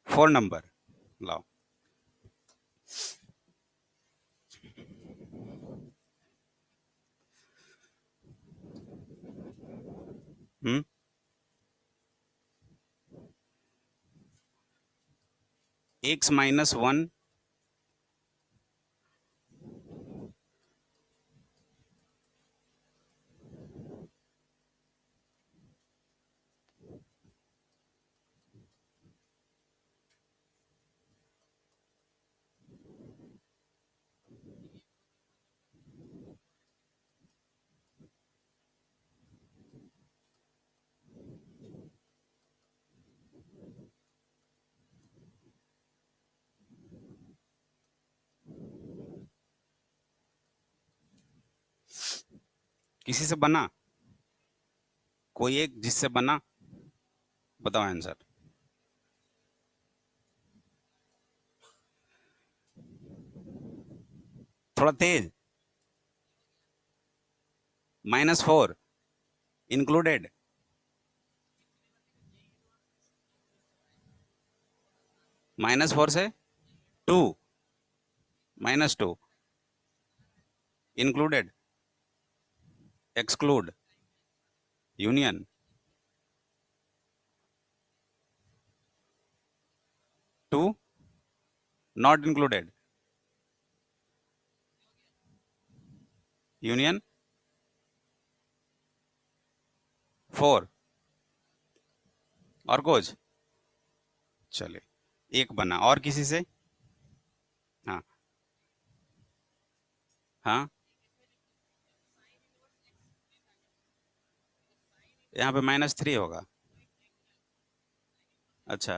4 number लाओ। हम्म x minus one. किसी से बना, कोई एक जिससे बना, बताओ आंसर। थोड़ा तेज। -4 इंक्लूडेड। -4 से 2, -2 included, exclude, union, 2 not included, union, 4 और कुछ। चले, एक बना और किसी से। हाँ हाँ, यहाँ पे -3 होगा। अच्छा,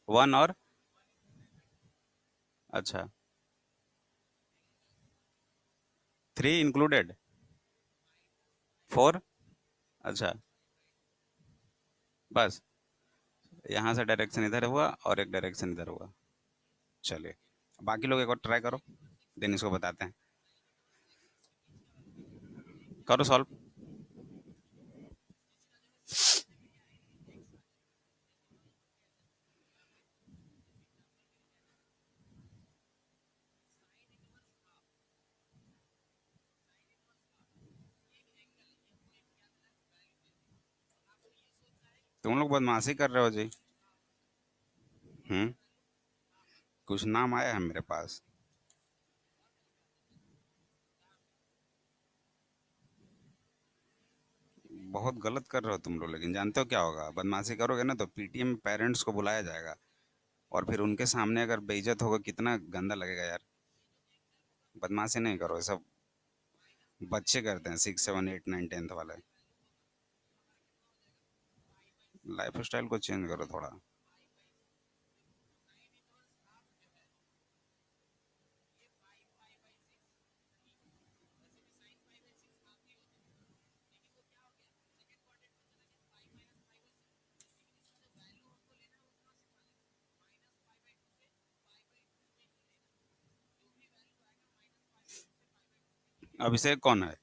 1 और। अच्छा, 3 इंक्लूडेड, 4। अच्छा, बस यहाँ से डायरेक्शन इधर हुआ और एक डायरेक्शन इधर हुआ। चलिए, बाकी लोग एक और ट्राई करो, देन इसको बताते हैं। करो सॉल्व। तुम लोग बदमाशी कर रहे हो जी। हम्म कुछ नाम आया है मेरे पास। बहुत गलत कर रहे हो तुम लोग, लेकिन जानते हो क्या होगा, बदमाशी करोगे ना तो पीटीएम में पेरेंट्स को बुलाया जाएगा, और फिर उनके सामने अगर बेइज्जत होगा, कितना गंदा लगेगा यार। बदमाशी नहीं करो, ये सब बच्चे करते हैं, 6, 7, 8, 9, 10th वाले। लाइफ स्टाइल को चेंज करो थोड़ा। अभिषेक कौन है?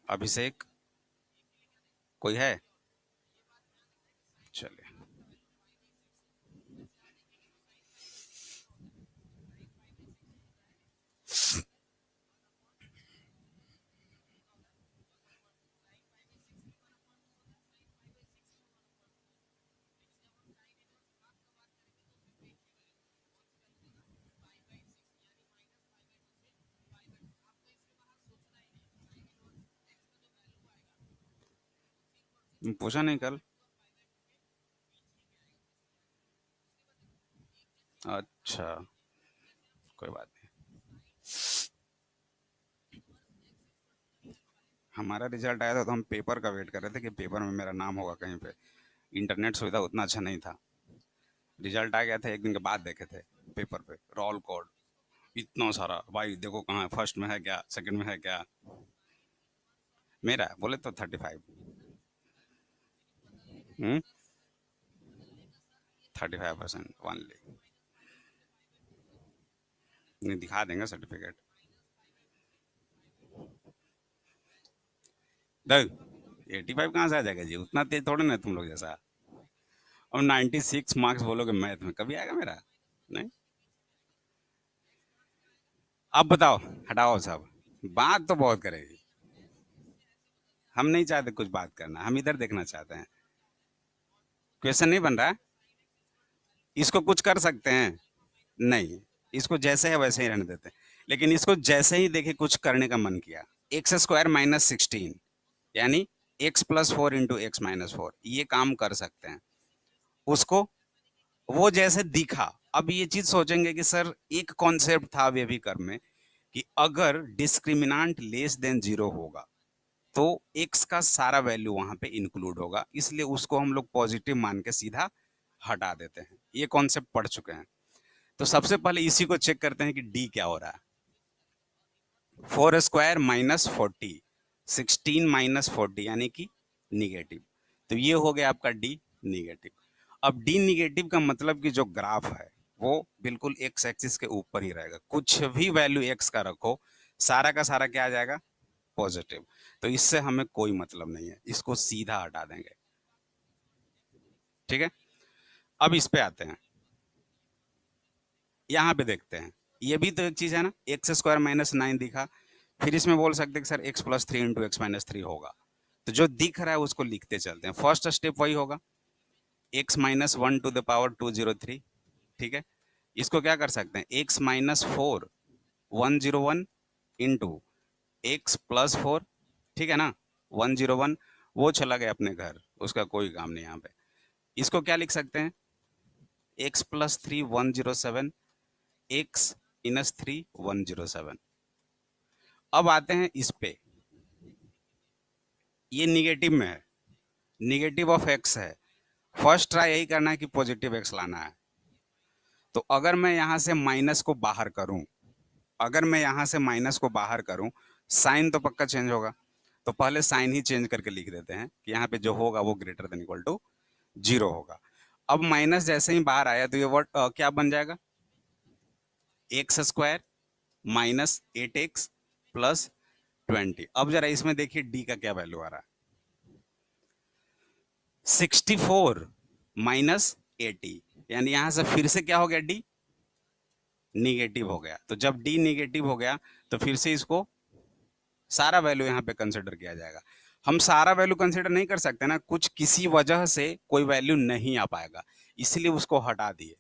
अभिषेक कोई है? चलिए, पूछा नहीं कल। अच्छा, कोई बात नहीं। हमारा रिजल्ट आया था तो हम पेपर का वेट कर रहे थे कि पेपर में मेरा नाम होगा कहीं पे। इंटरनेट सुविधा उतना अच्छा नहीं था। रिजल्ट आ गया था, एक दिन के बाद देखे थे पेपर पे रोल कोड। इतना सारा भाई, देखो कहाँ है, फर्स्ट में है क्या, सेकंड में है क्या। मेरा बोले तो 35। 35% ओनली। नहीं, दिखा देंगे सर्टिफिकेट। देख, 85 कहाँ से आ जाएगा जी, उतना तेज थोड़े ना तुम लोग जैसा। और 96 मार्क्स बोलोगे मैथ में, कभी आएगा मेरा? नहीं। अब बताओ, हटाओ सब, बात तो बहुत करेगी। हम नहीं चाहते कुछ बात करना, हम इधर देखना चाहते हैं। क्वेश्चन नहीं बन रहा है, इसको कुछ कर सकते हैं? नहीं, इसको जैसे है वैसे ही रहने देते हैं। लेकिन इसको जैसे ही देखे कुछ करने का मन किया, एक्स स्क्वायर माइनस 16 यानी x plus 4 into x minus 4, ये काम कर सकते हैं। उसको वो जैसे दिखा, अब ये चीज सोचेंगे कि सर एक कॉन्सेप्ट था वेवी कर्व में कि अगर डिस्क्रिमिनांट लेस देन जीरो होगा तो एक्स का सारा वैल्यू वहां पे इंक्लूड होगा, इसलिए उसको हम लोग पॉजिटिव मान के सीधा हटा देते हैं। ये कॉन्सेप्ट पढ़ चुके हैं। तो सबसे पहले इसी को चेक करते हैं कि डी क्या हो रहा है। 4² - 40, 16 - 40 यानी कि निगेटिव। तो ये हो गया आपका डी निगेटिव। अब डी निगेटिव का मतलब कि जो ग्राफ है वो बिल्कुल एक्स एक्सिस के ऊपर ही रहेगा, कुछ भी वैल्यू एक्स का रखो, सारा का सारा क्या आ जाएगा? पॉजिटिव। तो इससे हमें कोई मतलब नहीं है, इसको सीधा हटा देंगे। ठीक है, अब इस पे आते हैं, यहाँ पे देखते हैं। ये भी तो एक चीज है ना, x² - 9 दिखा, फिर इसमें बोल सकते हैं कि sir x+3 into x minus three होगा। तो जो दिख रहा है उसको लिखते चलते हैं, फर्स्ट स्टेप वही होगा, x - 1 टू द पावर 203। ठीक है, इसको क्या कर सकते हैं, x - 4 101 इंटू x+4। ठीक है ना, 101, वो चला गया अपने घर, उसका कोई काम नहीं यहाँ पे। इसको क्या लिख सकते हैं, x+3 107, x-3 107। अब आते हैं इस पे, ये निगेटिव में है, निगेटिव ऑफ एक्स है। फर्स्ट ट्राई यही करना है कि पॉजिटिव एक्स लाना है। तो अगर मैं यहां से माइनस को बाहर करूं, अगर मैं यहां से माइनस को बाहर करूं, साइन तो पक्का चेंज होगा। तो पहले साइन ही चेंज करके लिख देते हैं कि यहाँ पे जो होगा वो greater than equal to zero होगा। अब माइनस जैसे ही बाहर आया तो ये वर्ड क्या बन जाएगा, x² - 8x प्लस 20। अब जरा इसमें देखिए डी का क्या वैल्यू आ रहा है, 64 - 80, यानी यहां से फिर से क्या हो गया, डी निगेटिव हो गया। तो जब डी निगेटिव हो गया तो फिर से इसको सारा वैल्यू यहाँ पे कंसिडर किया जाएगा। हम सारा वैल्यू कंसिडर नहीं कर सकते ना, कुछ किसी वजह से कोई वैल्यू नहीं आ पाएगा, इसलिए उसको हटा दिए।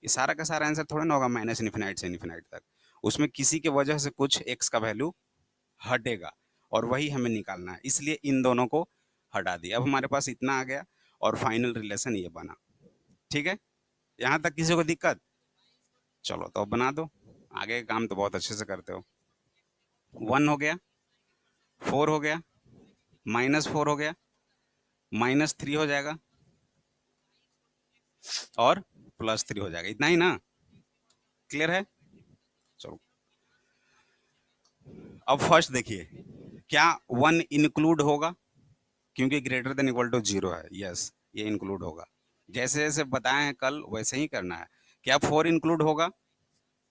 ये सारा का सारा आंसर थोड़ा ना होगा माइनस इन्फिनाइट से इन्फिनाइट तक, उसमें किसी के वजह से कुछ एक्स का वैल्यू हटेगा और वही हमें निकालना है, इसलिए इन दोनों को हटा दिया। अब हमारे पास इतना आ गया और फाइनल रिलेशन ये बना। ठीक है, यहाँ तक किसी को दिक्कत? चलो तो अब बना दो, आगे का काम तो बहुत अच्छे से करते हो। 1 हो गया, 4 हो गया, -4 हो गया, -3 हो जाएगा और +3 हो जाएगा, इतना ही ना? क्लियर है? चलो अब फर्स्ट देखिए, क्या 1 इंक्लूड होगा, क्योंकि greater than equal to zero है, यस ये इंक्लूड होगा। जैसे जैसे बताए हैं कल वैसे ही करना है। क्या 4 इंक्लूड होगा?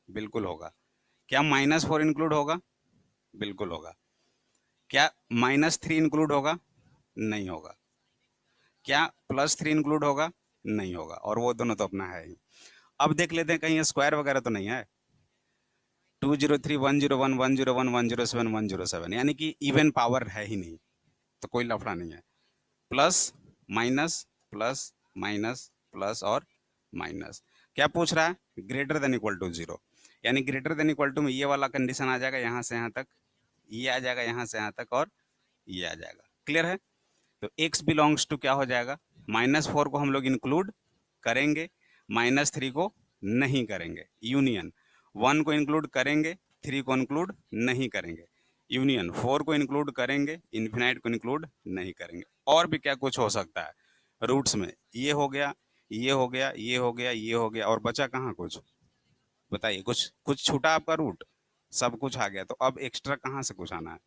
बिल्कुल होगा। क्या -4 इंक्लूड होगा? बिल्कुल होगा। क्या -3 इंक्लूड होगा? नहीं होगा। क्या +3 इंक्लूड होगा? नहीं होगा, और वो दोनों तो अपना है ही। अब देख लेते हैं कहीं स्क्वायर वगैरह तो नहीं है। 203 101 101 107 107 यानी कि इवन पावर है ही नहीं, तो कोई लफड़ा नहीं है। Plus minus plus minus plus और माइनस, क्या पूछ रहा है, greater than equal to zero, यानी ग्रेटर देन इक्वल टू में ये वाला कंडीशन आ जाएगा, यहाँ से यहाँ तक ये आ जाएगा, यहाँ से यहाँ तक और ये आ जाएगा। क्लियर है? तो x बिलोंग्स टू क्या हो जाएगा, -4 को हम लोग इंक्लूड करेंगे, -3 को नहीं करेंगे, यूनियन 1 को इंक्लूड करेंगे, 3 को इंक्लूड नहीं करेंगे, यूनियन 4 को इंक्लूड करेंगे, इन्फिनाइट को इंक्लूड नहीं करेंगे। और भी क्या कुछ हो सकता है रूट्स में, ये हो गया, ये हो गया, ये हो गया, ये हो गया, और बचा कहाँ कुछ, बताइए, कुछ कुछ छूटा आपका रूट? सब कुछ आ गया, तो अब एक्स्ट्रा कहाँ से कुछ आना है?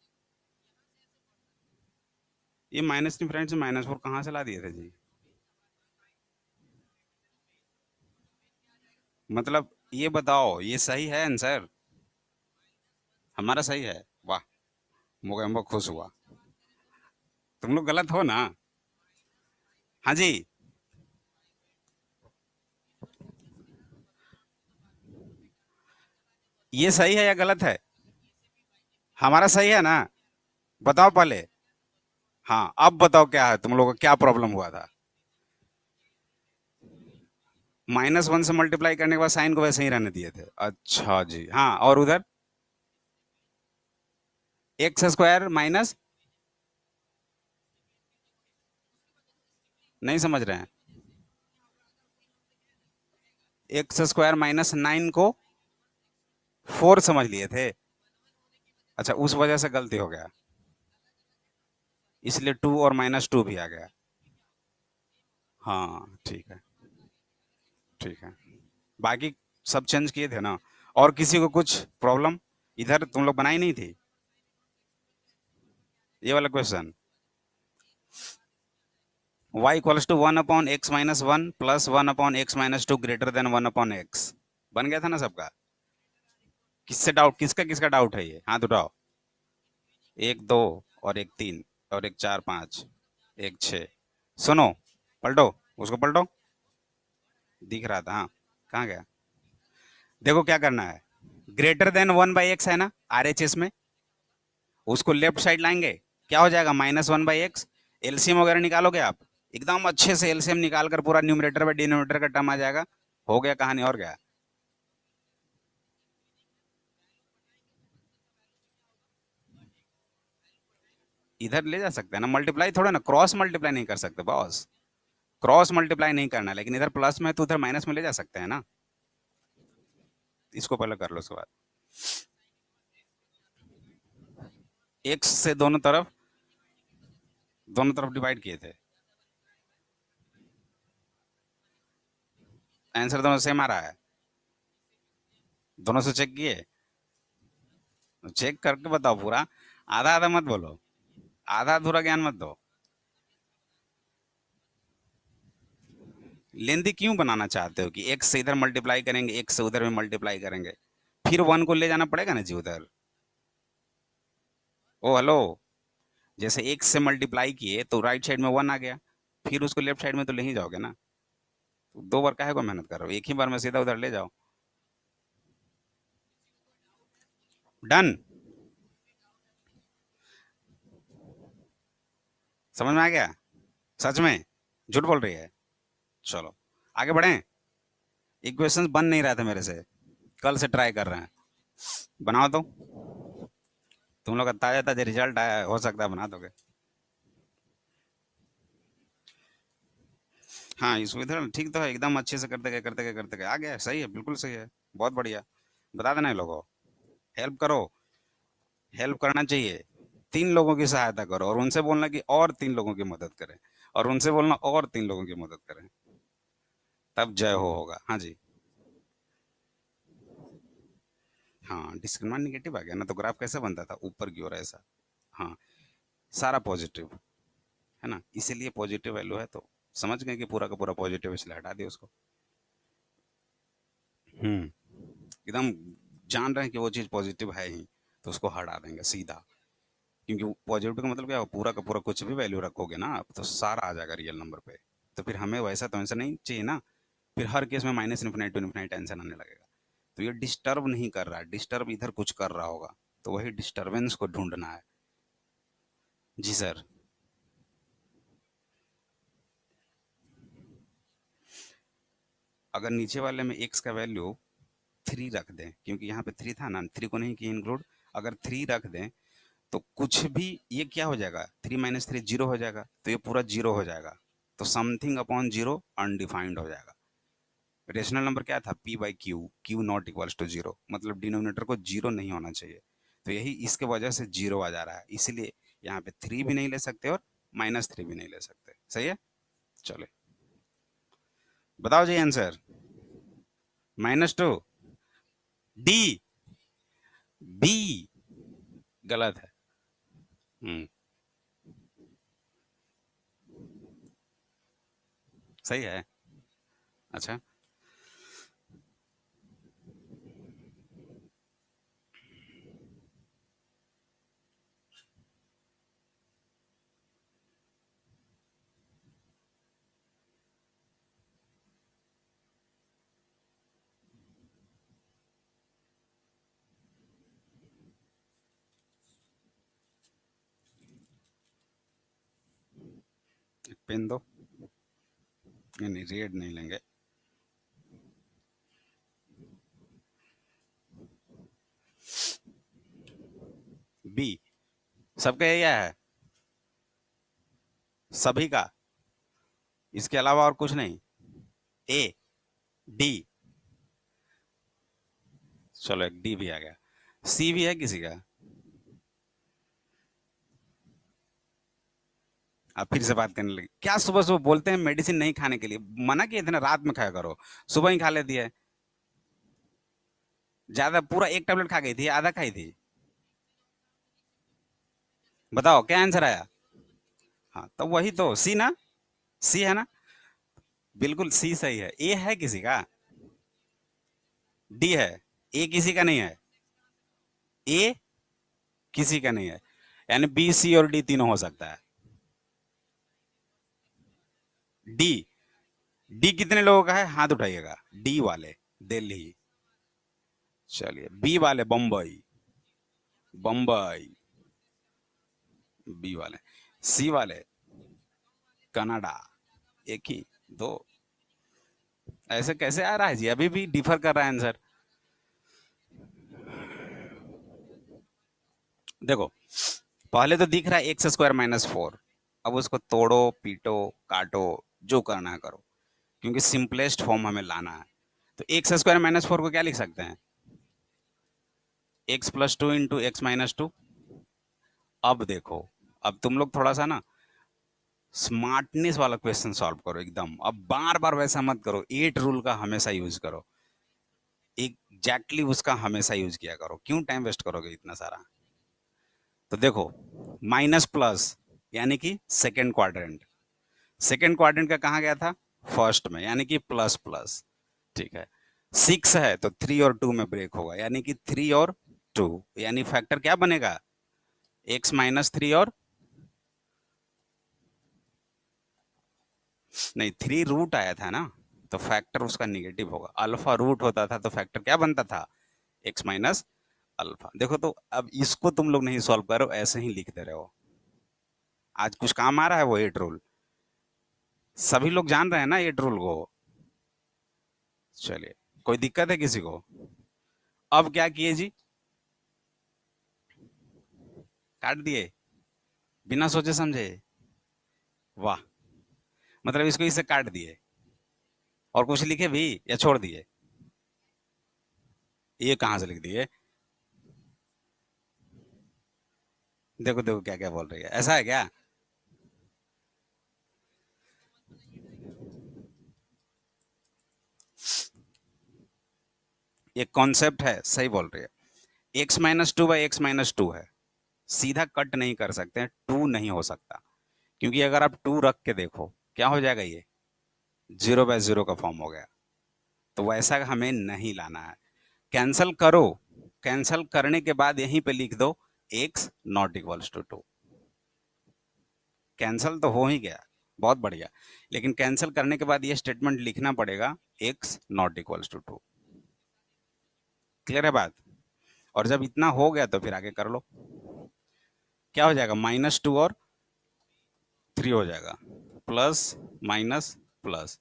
ये माइनस इन्फिनाइट से -4 कहाँ से ला दिए थे जी? मतलब ये बताओ, ये सही है आंसर? हमारा सही है, वाह, मोगैम्बो खुश हुआ। तुम लोग गलत हो ना। हाँ जी। ये सही है या गलत है? हमारा सही है ना? बताओ पहले। हाँ, अब बताओ क्या है, तुम लोगों को क्या प्रॉब्लम हुआ था? -1 से मल्टीप्लाई करने के बाद साइन को वैसे ही रहने दिए थे। अच्छा जी, हाँ, और उधर एक्स स्क्वायर माइनस, नहीं समझ रहे हैं? एक्स स्क्वायर -9 को 4 समझ लिए थे। अच्छा, उस वजह से गलती हो गया, इसलिए 2 और -2 भी आ गया। हाँ ठीक है, ठीक है। बाकी सब चेंज किए थे ना? और किसी को कुछ प्रॉब्लम? इधर तुम लोग बनाई नहीं थी ये वाला question? y equals to 1/x-1 plus 1/x-2 greater than 1/x। बन गया था ना सबका? किससे डाउट, किसका किसका डाउट है ये, हाथ उठाओ। एक दो, और एक तीन, और एक चार पाँच, एक छः। सुनो, पलटो, उसको पलटो। दिख रहा था, हाँ। कहाँ गया? देखो क्या करना है, ग्रेटर देन 1/x है ना RHS में, उसको लेफ्ट साइड लाएंगे। क्या हो जाएगा? -1/x। एलसीएम वगैरह निकालोगे आप, एकदम अच्छे से एलसीएम निकाल कर पूरा न्यूमरेटर में डिनोमिनेटर का टर्म आ जाएगा। हो गया कहानी, और क्या? इधर ले जा सकते हैं ना, मल्टीप्लाई थोड़ा ना, क्रॉस मल्टीप्लाई नहीं कर सकते बॉस। क्रॉस मल्टीप्लाई नहीं करना, लेकिन इधर प्लस में तो उधर माइनस में ले जा सकते हैं ना। इसको पहले कर लो, उसके बाद एक्स से दोनों तरफ डिवाइड किए थे। आंसर दोनों सेम आ रहा है? दोनों से चेक किए? चेक करके बताओ पूरा, आधा आधा मत बोलो, आधा अधूरा ज्ञान मत दो। लेंदी क्यों बनाना चाहते हो कि एक्स से इधर मल्टीप्लाई करेंगे, एक्स से उधर में मल्टीप्लाई करेंगे, फिर 1 को ले जाना पड़ेगा ना जी उधर। ओ हेलो, जैसे एक्स से मल्टीप्लाई किए तो राइट साइड में 1 आ गया, फिर उसको लेफ्ट साइड में तो ले ही जाओगे ना। तो दो बार काहे को मेहनत कर रहे हो, एक ही बार में सीधा उधर ले जाओ। डन। समझ में आ गया? सच में? झूठ बोल रही है? चलो आगे बढ़ें। इक्वेशंस बन नहीं रहा था मेरे से, कल से ट्राई कर रहे हैं। बनाओ तो, तुम लोग का ताजा ताजा रिजल्ट आया है, हो सकता है बना दोगे। हाँ, इस इधर ठीक तो है, एकदम अच्छे से करते गए करते गए करते गए आ गया, सही है, बिल्कुल सही है। बहुत बढ़िया। बता देना इन लोगों को, हेल्प करो, हेल्प करना चाहिए। 3 लोगों की सहायता करो, और उनसे बोलना कि और 3 लोगों की मदद करें, और उनसे बोलना और 3 लोगों की मदद करें, तब जय हो होगा। हाँ जी। हाँ, डिस्क्रिमिनेंट निगेटिव आ गया ना, तो ग्राफ कैसे बनता था, ऊपर की ओर ऐसा। हाँ, सारा पॉजिटिव है ना, इसीलिए पॉजिटिव वैल्यू है, तो समझ गए कि पूरा का पूरा पॉजिटिव, इसलिए हटा दिया उसको। एकदम जान रहे हैं कि वो चीज़ पॉजिटिव है ही, तो उसको हटा देंगे सीधा। क्योंकि पॉजिटिव का मतलब क्या हो, पूरा का पूरा कुछ भी वैल्यू रखोगे ना आप, तो सारा आ जाएगा रियल नंबर पे। तो फिर हमें वैसा तो ऐसा नहीं चाहिए ना, फिर हर केस में -इन्फिनाइट टू इन्फिनाइट टेंशन आने लगेगा। तो ये डिस्टर्ब नहीं कर रहा है, डिस्टर्ब इधर कुछ कर रहा होगा, तो वही डिस्टर्बेंस को ढूंढना है। जी सर। अगर नीचे वाले में एक्स का वैल्यू 3 रख दें, क्योंकि यहाँ पे 3 था ना, 3 को नहीं किया इंक्लूड, अगर 3 रख दें तो कुछ भी, ये क्या हो जाएगा, 3 - 3 जीरो हो जाएगा, तो ये पूरा जीरो हो जाएगा। तो समथिंग अपॉन जीरो अनडिफाइंड हो जाएगा। रेशनल नंबर क्या था, p by q, q not equals to zero, मतलब डिनोमिनेटर को जीरो नहीं होना चाहिए। तो यही इसके वजह से जीरो आ जा रहा है, इसीलिए यहाँ पे 3 भी नहीं ले सकते और -3 भी नहीं ले सकते। सही है? चले, बताओ जी आंसर। -2। डी, बी, गलत है। हम्म, सही है। अच्छा, पेन दो। नहीं, रेड नहीं लेंगे। बी। सबका यही है, सभी का, इसके अलावा और कुछ नहीं। ए, डी, चलो एक डी भी आ गया। सी भी है किसी का? अब फिर से बात करने लगी क्या? सुबह सुबह बोलते हैं मेडिसिन नहीं खाने के लिए, मना किए थे ना रात में खाया करो, सुबह ही खा लेती है। ज्यादा पूरा एक टेबलेट खा गई थी, आधा खाई थी? बताओ क्या आंसर आया? हाँ तो वही तो, सी ना? सी है ना? बिल्कुल सी सही है। ए है किसी का? डी है। ए किसी का नहीं है? ए किसी का नहीं है, यानी बी सी और डी तीनों हो सकता है। डी, डी कितने लोगों का है हाथ उठाइएगा? डी वाले दिल्ली। चलिए बी वाले बम्बई। बम्बई, बी वाले। सी वाले कनाडा। एक ही, दो। ऐसे कैसे आ रहा है जी? अभी भी डिफर कर रहा है आंसर। देखो, पहले तो दिख रहा है एक्स स्क्वायर माइनस फोर। अब उसको तोड़ो, पीटो, काटो, जो करना है करो, क्योंकि सिंपलेस्ट फॉर्म हमें लाना है। तो एक्स स्क्वायर माइनस फोर को क्या लिख सकते हैं? X plus two into x minus two. अब देखो, अब तुम लोग थोड़ा सा ना स्मार्टनेस वाला क्वेश्चन सॉल्व करो एकदम। अब बार बार वैसा मत करो, एट रूल का हमेशा यूज करो। एग्जैक्टली उसका हमेशा यूज किया करो। क्यों टाइम वेस्ट करोगे इतना सारा? तो देखो, माइनस प्लस यानी कि सेकेंड क्वाड्रेंट। सेकेंड क्वाड्रेंट का कहाँ गया था? फर्स्ट में, यानी कि प्लस प्लस। ठीक है। सिक्स है तो थ्री और टू में ब्रेक होगा, यानी कि थ्री और टू, यानी फैक्टर क्या बनेगा? एक्स माइनस थ्री और, नहीं थ्री रूट आया था ना, तो फैक्टर उसका निगेटिव होगा। अल्फा रूट होता था तो फैक्टर क्या बनता था? X minus alpha. देखो तो अब इसको तुम लोग नहीं सॉल्व करो, ऐसे ही लिख दे रहे हो। आज कुछ काम आ रहा है वो एट रूल? सभी लोग जान रहे हैं ना एट रूल को? चलिए, कोई दिक्कत है किसी को? अब क्या किए जी? काट दिए बिना सोचे समझे? वाह, मतलब इसको इससे काट दिए और कुछ लिखे भी या छोड़ दिए? ये कहाँ से लिख दिए? देखो देखो क्या क्या बोल रही है, ऐसा है क्या? ये कॉन्सेप्ट है, सही बोल रही है। X minus two by x minus two है, सीधा कट नहीं कर सकते हैं, टू नहीं हो सकता। क्योंकि अगर आप टू रख के देखो क्या हो जाएगा, ये जीरो बाय जीरो का फॉर्म हो गया। तो वैसा हमें नहीं लाना है। कैंसल करो, कैंसल करने के बाद यहीं पे लिख दो x not equals to two. Cancel तो हो ही गया, बहुत बढ़िया। लेकिन कैंसिल करने के बाद ये स्टेटमेंट लिखना पड़ेगा, x not equals to two. Clear है बात? और जब इतना हो गया तो फिर आगे कर लो। क्या हो जाएगा? माइनस टू और थ्री हो जाएगा, प्लस माइनस प्लस।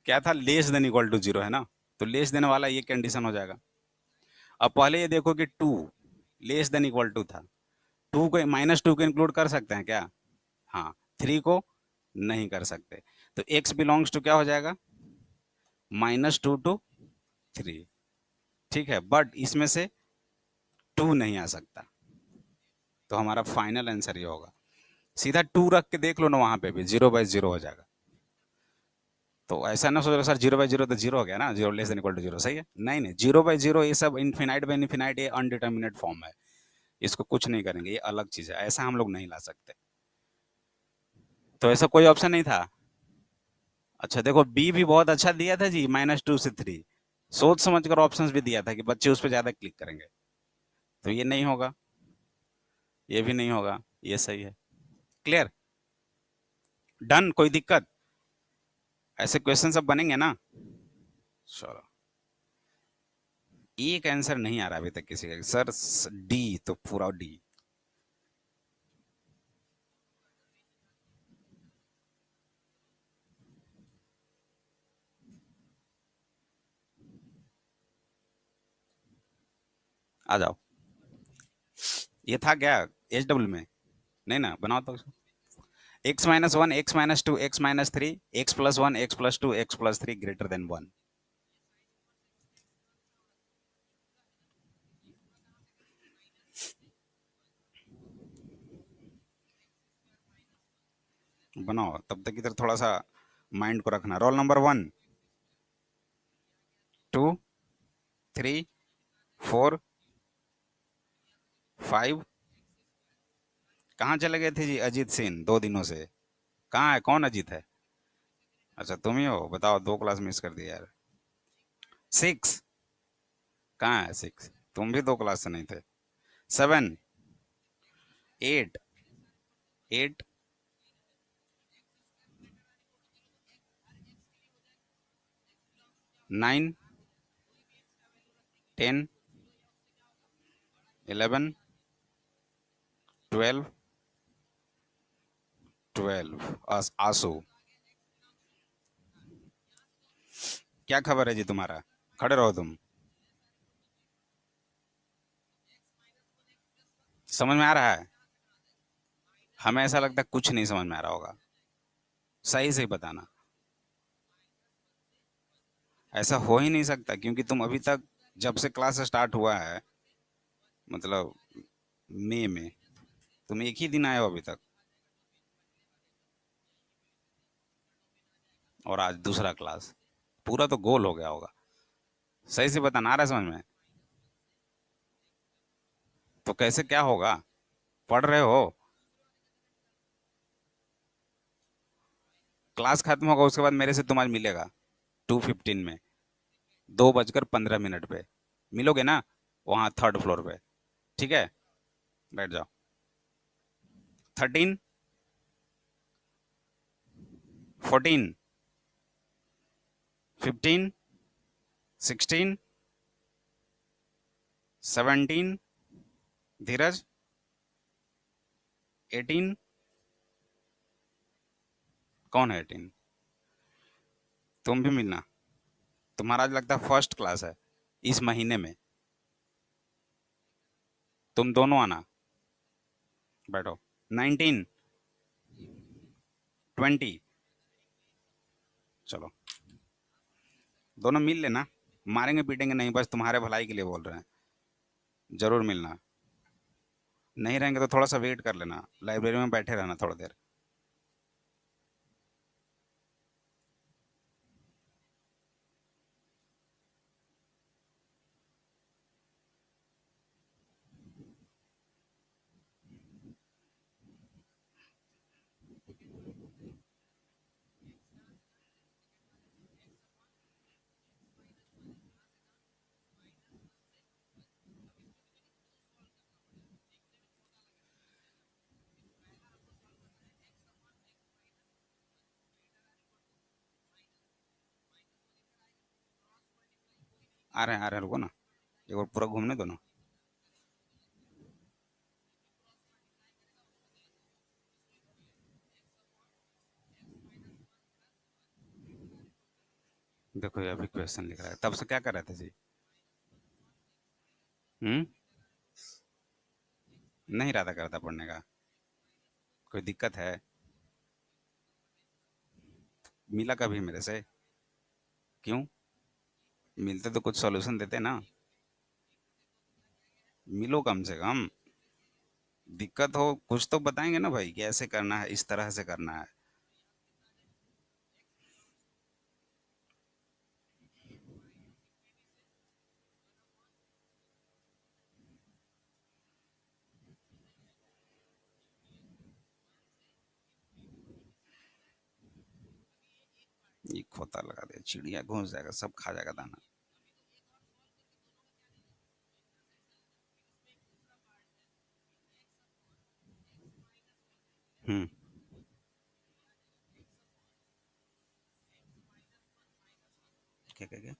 क्या था? Less than equal to zero है ना, तो लेस देने वाला ये कंडीशन हो जाएगा। अब पहले ये देखो कि two less than equal to था, टू को माइनस टू को इंक्लूड कर सकते हैं क्या? हाँ। थ्री को नहीं कर सकते, तो एक्स बिलोंग्स टू क्या हो जाएगा? Minus two to three. ठीक है, बट इसमें से टू नहीं आ सकता, तो हमारा फाइनल आंसर ये होगा। सीधा टू रख के देख लो ना, वहां पे भी जीरो बाई जीरो हो जाएगा। तो ऐसा ना सोचो सर जीरो बाई जीरो तो जीरो हो गया ना, zero less than equal to zero, सही है? नहीं नहीं, जीरो बाई जीरो ये सब इनफिनाइट बाई इनफिनाइट, ये अनडिटर्मिनेट फॉर्म है, इसको कुछ नहीं करेंगे, ये अलग चीज है, ऐसा हम लोग नहीं ला सकते। तो ऐसा कोई ऑप्शन नहीं था? अच्छा देखो, बी भी बहुत अच्छा दिया था जी, माइनस टू से थ्री। सोच समझ कर ऑप्शंस भी दिया था कि बच्चे उस पर ज्यादा क्लिक करेंगे। तो ये नहीं होगा, ये भी नहीं होगा, ये सही है। क्लियर? डन? कोई दिक्कत? ऐसे क्वेश्चन सब बनेंगे ना? चलो, एक आंसर नहीं आ रहा अभी तक किसी का सर। डी तो पूरा डी। आ जाओ। ये था क्या एच डब्ल्यू में? नहीं ना, बनाओ तो। x-1, x-2, x-3, x+1, x+2, x+3 greater than 1। बनाओ तब तक इधर थोड़ा सा माइंड को रखना। Roll number 1, 2, 3, 4, 5। कहाँ चले गए थे जी अजीत सिंह 2 दिनों से? कहाँ है, कौन अजीत है? अच्छा तुम ही हो, बताओ, 2 क्लास मिस कर दिया यार। 6, कहाँ है 6? तुम भी 2 क्लास से नहीं थे। 7, 8, 8, 9, 10, 11, 12, 12। आंसू। क्या खबर है जी तुम्हारा? खड़े रहो तुम। समझ में आ रहा है? हमें ऐसा लगता है कुछ नहीं समझ में आ रहा होगा। सही से ही बताना। ऐसा हो ही नहीं सकता क्योंकि तुम अभी तक, जब से क्लास स्टार्ट हुआ है, मतलब मई में, तुम एक ही दिन आए हो अभी तक, और आज दूसरा क्लास। पूरा तो गोल हो गया होगा। सही से बताना, आ रहा है समझ में? तो कैसे क्या होगा? पढ़ रहे हो? क्लास खत्म होगा उसके बाद मेरे से तुम आज मिलेगा 2:15 में, 2:15 पे मिलोगे ना, वहाँ 3rd फ्लोर पे। ठीक है, बैठ जाओ। 13, 14, 15, 16, 17। धीरज। 18। कौन है 18? तुम भी मिलना। तुम्हारा आज लगता है फर्स्ट क्लास है इस महीने में। तुम दोनों आना। बैठो। 19, 20। चलो, दोनों मिल लेना। मारेंगे पीटेंगे नहीं, बस तुम्हारे भलाई के लिए बोल रहे हैं। जरूर मिलना। नहीं रहेंगे तो थोड़ा सा वेट कर लेना, लाइब्रेरी में बैठे रहना थोड़ी देर। आ रहे हैं, रुको ना, एक बार पूरा घूमने दो ना। देखो ये अभी क्वेश्चन लिख रहा है, तब से क्या कर रहे थे जी? हम्म। नहीं इरादा करता पढ़ने का? कोई दिक्कत है? मिला कभी मेरे से? क्यों? मिलते तो कुछ सॉल्यूशन देते ना। मिलो कम से कम। दिक्कत हो कुछ तो बताएंगे ना भाई कि ऐसे करना है, इस तरह से करना है। ये खोता लगा दे, चिड़िया घुस जाएगा, सब खा जाएगा दाना। हम्म। क्या क्या क्या?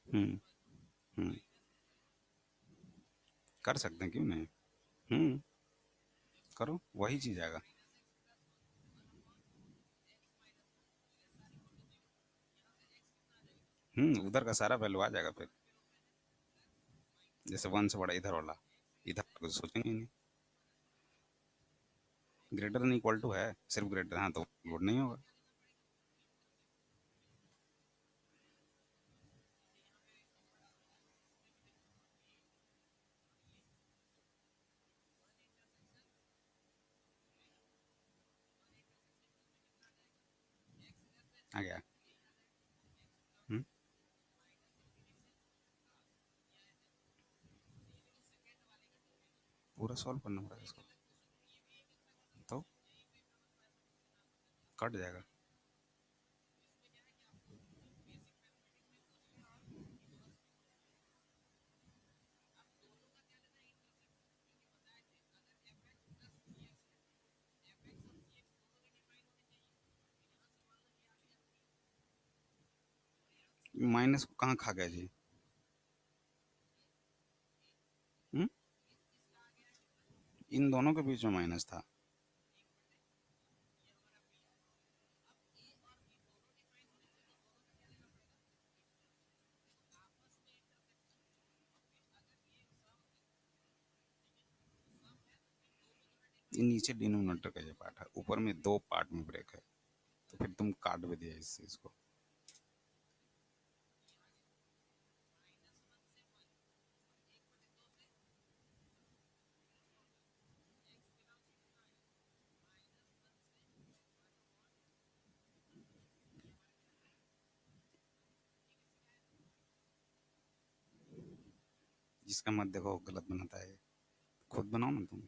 हम्म। हम्म। कर सकते हैं, क्यों नहीं। हम्म। करो, वही चीज आएगा। उधर का सारा वैल्यू आ जाएगा फिर। जैसे 1 से बड़ा इधर वाला, इधर कुछ सोचेंगे ही नहीं। ग्रेटर देन इक्वल टू है, सिर्फ ग्रेटर, हाँ तो लोड नहीं होगा। आ गया। हम्म, पूरा सॉल्व करना पड़ेगा इसको, तो कट जाएगा। माइनस को कहाँ खा गया जी? हम्म, इन दोनों के बीच में माइनस था। ये नीचे डिनोमिनेटर का ये पार्ट है, ऊपर में दो पार्ट में ब्रेक है, तो फिर तुम काट भी दिया इस चीज को। जिसका मत देखो गलत बनाता है, खुद बनाओ ना तुम।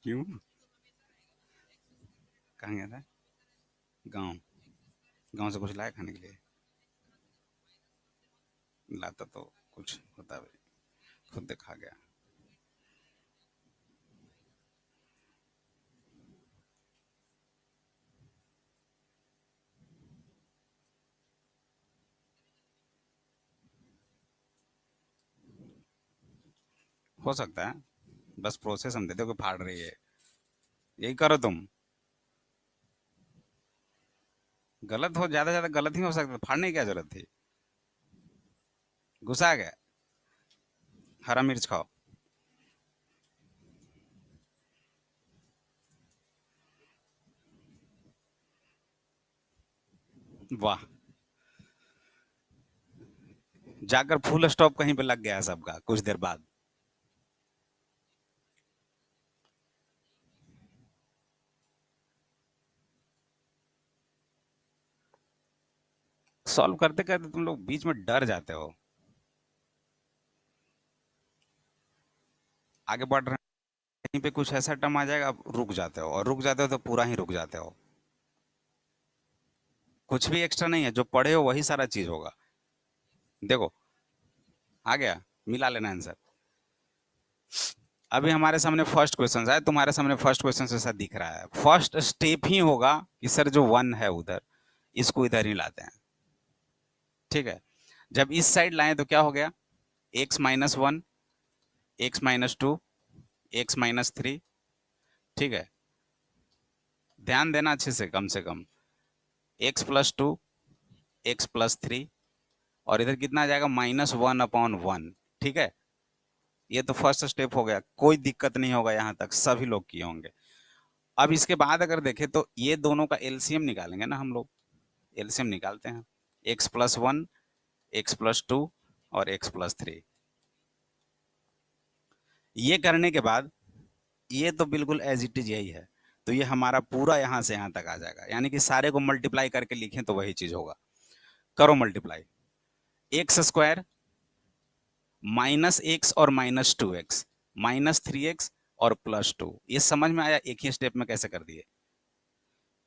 क्यों? कहाँ गया था? गाँव? गाँव से कुछ लाया खाने के लिए? लाता तो कुछ होता भी, खुद देखा गया। हो सकता है, बस प्रोसेस हम देते हो कि फाड़ रही है, यही करो तुम। गलत हो, ज्यादा ज्यादा गलत ही हो सकता, फाड़ने की क्या जरूरत थी? गुस्सा आ गया? हरा मिर्च खाओ। वाह, जाकर फुल स्टॉप कहीं पे लग गया है सबका कुछ देर बाद। सॉल्व करते करते तुम लोग बीच में डर जाते हो, आगे बढ़ रहे हैं, कहीं पे कुछ ऐसा टर्म आ जाएगा, आप रुक जाते हो, और रुक जाते हो तो पूरा ही रुक जाते हो। कुछ भी एक्स्ट्रा नहीं है, जो पढ़े हो वही सारा चीज होगा। देखो, आ गया, मिला लेना आंसर। अभी हमारे सामने फर्स्ट क्वेश्चन है, तुम्हारे सामने फर्स्ट क्वेश्चन जैसा दिख रहा है, फर्स्ट स्टेप ही होगा कि सर जो वन है उधर, इसको इधर ही लाते हैं। ठीक है, जब इस साइड लाएं तो क्या हो गया? x-1, x-2, x-3। ठीक है, ध्यान देना अच्छे से कम x+2, x+3, और इधर कितना आ जाएगा? -1/1। ठीक है, ये तो फर्स्ट स्टेप हो गया, कोई दिक्कत नहीं होगा, यहाँ तक सभी लोग किए होंगे। अब इसके बाद अगर देखें तो ये दोनों का एलसीएम निकालेंगे ना हम लोग। एलसीएम निकालते हैं, x+1, x+2 और x+3। ये करने के बाद ये तो बिल्कुल एज इट इज यही है, तो ये हमारा पूरा यहाँ से यहाँ तक आ जाएगा, यानी कि सारे को मल्टीप्लाई करके लिखें तो वही चीज होगा। करो मल्टीप्लाई, x² -x और -2x, -3x और +2। ये समझ में आया? एक ही स्टेप में कैसे कर दिए।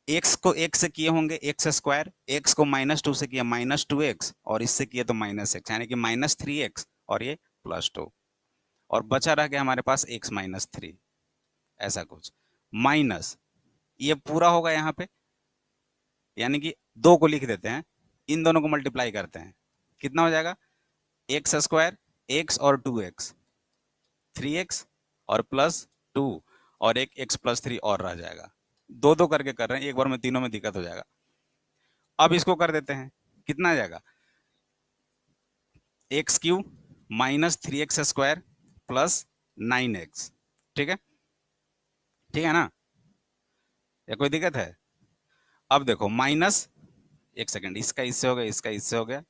x को x से किए होंगे x², x को -2 से किया -2x, और इससे किए तो -x, यानी कि -3x और ये +2। और बचा रह गया हमारे पास x माइनस थ्री, ऐसा कुछ माइनस ये पूरा होगा यहाँ पे, यानी कि दो को लिख देते हैं, इन दोनों को मल्टीप्लाई करते हैं, कितना हो जाएगा एक्स स्क्वायर, एक्स और टू एक्स, थ्री एक्स और प्लस टू, और एक एक्स प्लस थ्री और रह जाएगा। दो दो करके कर रहे हैं, एक बार में तीनों में दिक्कत हो जाएगा। अब इसको कर देते हैं, कितना आ जाएगा x Q minus three x square plus nine x, ठीक है, ठीक है ना, या कोई दिक्कत है? अब देखो माइनस, एक सेकंड, इसका इससे हो गया, इसका इससे हो गया,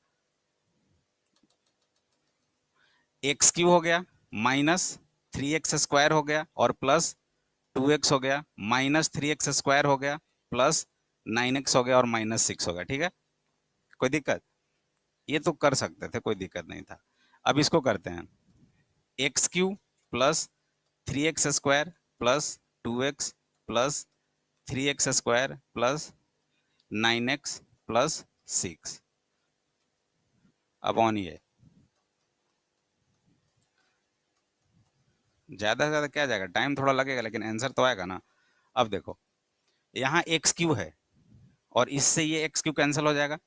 एक्स क्यू हो गया माइनस थ्री एक्स स्क्वायर हो गया और प्लस टू एक्स हो गया, माइनस थ्री एक्स स्क्वायर हो गया प्लस नाइन एक्स हो गया और माइनस सिक्स हो गया, ठीक है, कोई दिक्कत? ये तो कर सकते थे, कोई दिक्कत नहीं था। अब इसको करते हैं, x Q plus three x square plus two x plus three x square plus nine x plus six upon ये, ज्यादा से ज्यादा क्या जाएगा, टाइम थोड़ा लगेगा लेकिन आंसर तो आएगा ना। अब देखो यहाँ एक्स क्यू है और इससे ये एक्स क्यू कैंसिल हो जाएगा,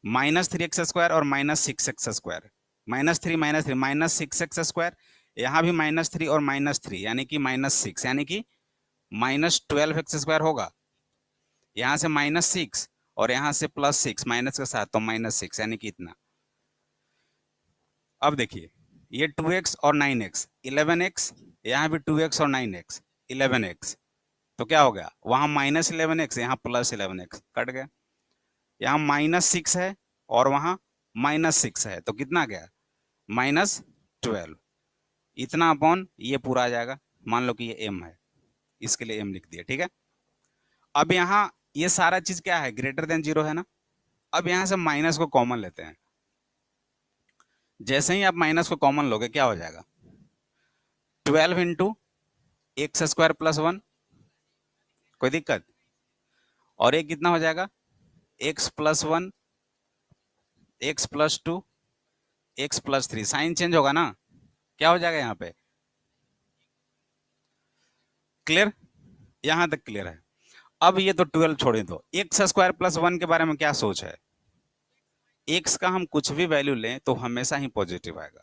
माइनस थ्री एक्स स्क्वायर और minus six x square, minus three minus six x square, यहाँ भी माइनस थ्री और माइनस थ्री यानी कि माइनस सिक्स, यानी कि माइनस ट्वेल्व एक्स स्क्वायर होगा, यहाँ से माइनस सिक्स और यहाँ से प्लस सिक्स माइनस के साथ, तो माइनस सिक्स यानी कि इतना। अब देखिए ये टू एक्स और नाइन एक्स, इलेवन एक्स, यहाँ भी टू एक्स और नाइन एक्स, इलेवन एक्स, तो क्या हो गया, वहाँ माइनस इलेवन एक्स, यहाँ प्लस इलेवन एक्स, कट गया, यहाँ माइनस सिक्स है और वहाँ माइनस सिक्स है, तो कितना गया माइनस ट्वेल्व, इतना अपॉन ये पूरा आ जाएगा, मान लो कि ये m है, इसके लिए m लिख दिया, ठीक है। अब यहाँ ये सारा चीज क्या है, ग्रेटर देन जीरो है ना। अब यहाँ से माइनस को कॉमन लेते हैं, जैसे ही आप माइनस को कॉमन लोगे क्या हो जाएगा, twelve into x square plus one, कोई दिक्कत? और एक कितना हो जाएगा x plus one, x plus two, x plus three, sign change होगा ना, क्या हो जाएगा यहाँ पे, क्लियर, यहां तक क्लियर है। अब ये तो 12 छोड़े, दो एक्स स्क्वायर प्लस वन के बारे में क्या सोच है, एक्स का हम कुछ भी वैल्यू लें तो हमेशा ही पॉजिटिव आएगा,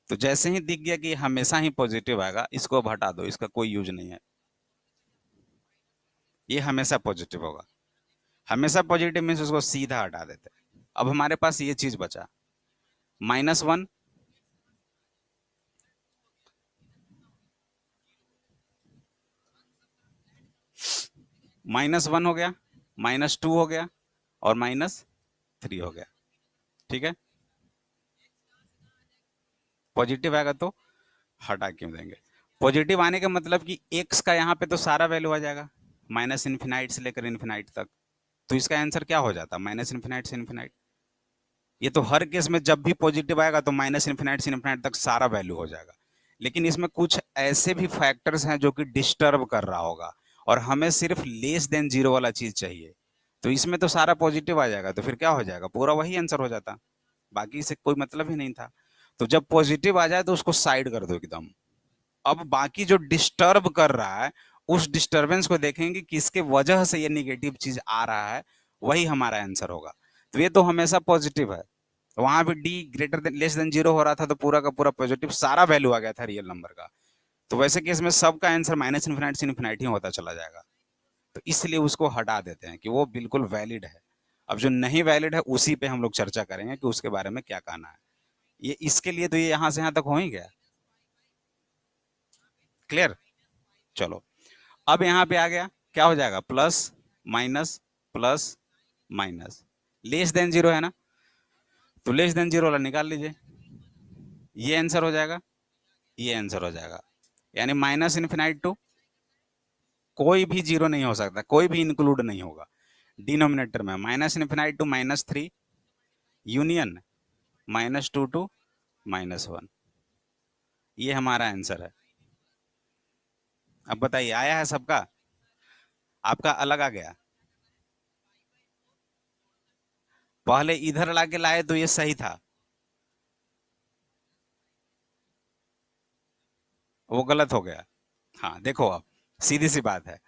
तो जैसे ही दिख गया कि हमेशा ही पॉजिटिव आएगा, इसको अब हटा दो, इसका कोई यूज नहीं है, ये हमेशा पॉजिटिव होगा, हमेशा पॉजिटिव मीन्स उसको सीधा हटा देते हैं। अब हमारे पास ये चीज बचा माइनस वन, माइनस वन हो गया, माइनस टू हो गया और माइनस थ्री हो गया, ठीक है, पॉजिटिव आएगा तो हटा क्यों देंगे, पॉजिटिव आने का मतलब कि एक्स का यहाँ पे तो सारा वैल्यू आ जाएगा, माइनस इन्फिनाइट से लेकर इन्फिनाइट तक, तो इसका आंसर क्या हो जाता, माइनस इन्फिनाइट से इन्फिनाइट। ये तो हर केस में जब भी पॉजिटिव आएगा तो माइनस इन्फिनाइट से इन्फिनाइट तक सारा वैल्यू हो जाएगा, लेकिन इसमें कुछ ऐसे भी फैक्टर्स हैं जो कि डिस्टर्ब कर रहा होगा, और हमें सिर्फ लेस देन जीरो वाला चीज चाहिए, तो इसमें तो सारा पॉजिटिव आ जाएगा, तो फिर क्या हो जाएगा, पूरा वही आंसर हो जाता, बाकी से कोई मतलब ही नहीं था। तो जब पॉजिटिव आ जाए तो उसको साइड कर दो एकदम, अब बाकी जो डिस्टर्ब कर रहा है उस डिस्टरबेंस को देखेंगे किसके वजह से ये निगेटिव चीज आ रहा है, वही हमारा आंसर होगा। तो ये तो हमेशा पॉजिटिव है, तो वहां भी D greater than less than zero हो रहा था तो पूरा का पूरा पॉजिटिव सारा वैल्यू आ गया था रियल नंबर का, तो वैसे केस में सबका आंसर माइनस इन्फिनाइट से इन्फिनाइट ही होता चला जाएगा, तो इसलिए उसको हटा देते हैं कि वो बिल्कुल वैलिड है। अब जो नहीं वैलिड है उसी पे हम लोग चर्चा करेंगे कि उसके बारे में क्या कहना है। ये इसके लिए तो ये यहाँ से यहाँ तक हो ही गया, क्लियर, चलो अब यहाँ पे आ गया, क्या हो जाएगा plus minus plus minus, less than zero है ना, तो लेस देन जीरो वाला निकाल लीजिए, ये आंसर हो जाएगा, ये आंसर हो जाएगा, यानी माइनस इन्फिनाइट टू कोई भी जीरो नहीं हो सकता, कोई भी इंक्लूड नहीं होगा डिनोमिनेटर में, minus infinite to minus three union minus two to minus one, ये हमारा आंसर है। अब बताइए आया है सबका, आपका अलग आ गया, पहले इधर लाके लाए तो ये सही था, वो गलत हो गया। हाँ देखो, अब सीधी सी बात है,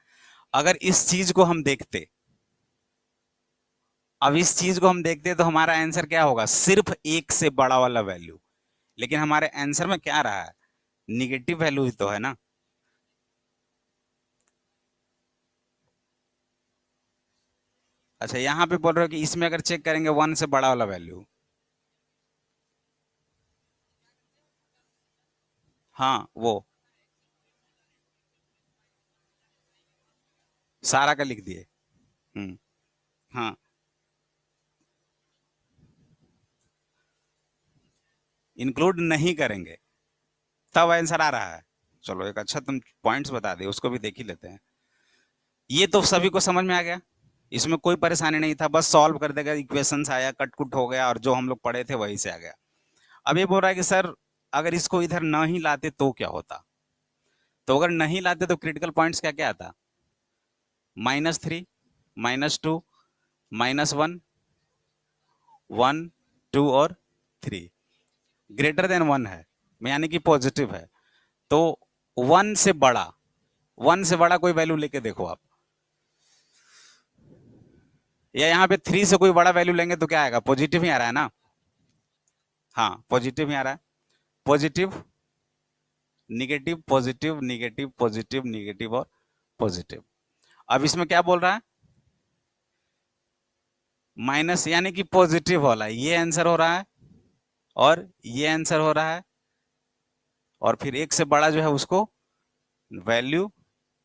अगर इस चीज को हम देखते, अब इस चीज को हम देखते तो हमारा आंसर क्या होगा, सिर्फ एक से बड़ा वाला वैल्यू। लेकिन हमारे आंसर में क्या रहा है, निगेटिव वैल्यू ही तो है ना। अच्छा, यहाँ पे बोल रहे हो कि इसमें अगर चेक करेंगे वन से बड़ा वाला वैल्यू। हाँ वो सारा का लिख दिए। हम्म। हाँ, इंक्लूड नहीं करेंगे तब आंसर आ रहा है। चलो एक अच्छा तुम पॉइंट्स बता दे, उसको भी देख ही लेते हैं। ये तो सभी को समझ में आ गया, इसमें कोई परेशानी नहीं था, बस सॉल्व कर देगा, इक्वेशंस आया, कट कुट हो गया, और जो हम लोग पढ़े थे वही से आ गया। अब ये बोल रहा है कि सर अगर इसको इधर न ही लाते तो क्या होता। तो अगर नहीं लाते तो क्रिटिकल पॉइंट्स क्या क्या आता, -3, -2, -1, 1, 2 और 3, ग्रेटर देन 1 है, यानी कि पॉजिटिव है। तो वन से बड़ा, वन से बड़ा कोई वैल्यू लेके देखो आप, या यहाँ पे 3 से कोई बड़ा वैल्यू लेंगे तो क्या आएगा, पॉजिटिव ही आ रहा है ना। हाँ पॉजिटिव ही आ रहा है, positive negative positive negative positive negative और पॉजिटिव। अब इसमें क्या बोल रहा है, माइनस, यानी कि पॉजिटिव वाला ये आंसर हो रहा है, और ये आंसर हो रहा है, और फिर एक से बड़ा जो है उसको वैल्यू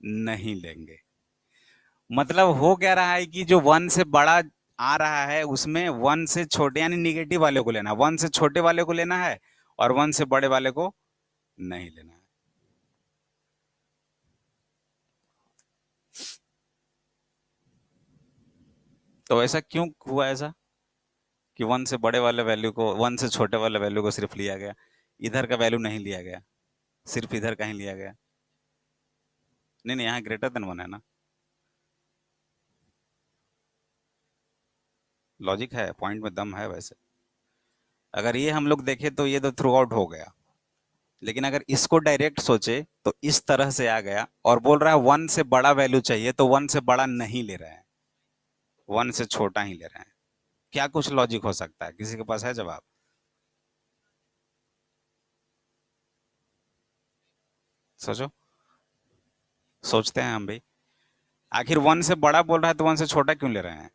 नहीं लेंगे। मतलब हो क्या रहा है कि जो वन से बड़ा आ रहा है उसमें वन से छोटे यानी निगेटिव वाले को लेना है, वन से छोटे वाले को लेना है, और वन से बड़े वाले को नहीं लेना है। तो ऐसा क्यों हुआ, ऐसा कि वन से बड़े वाले वैल्यू को, वन से छोटे वाले वैल्यू को सिर्फ लिया गया, इधर का वैल्यू नहीं लिया गया, सिर्फ इधर का ही लिया गया। नहीं नहीं, यहाँ ग्रेटर देन वन है ना। लॉजिक है, पॉइंट में दम है वैसे। अगर ये हम लोग देखें तो ये तो थ्रू आउट हो गया, लेकिन अगर इसको डायरेक्ट सोचे तो इस तरह से आ गया, और बोल रहा है वन से बड़ा वैल्यू चाहिए, तो वन से बड़ा नहीं ले रहे हैं, वन से छोटा ही ले रहे हैं। क्या कुछ लॉजिक हो सकता है, किसी के पास है जवाब। सोचो, सोचते हैं हम भी, आखिर वन से बड़ा बोल रहा है तो वन से छोटा क्यों ले रहे हैं,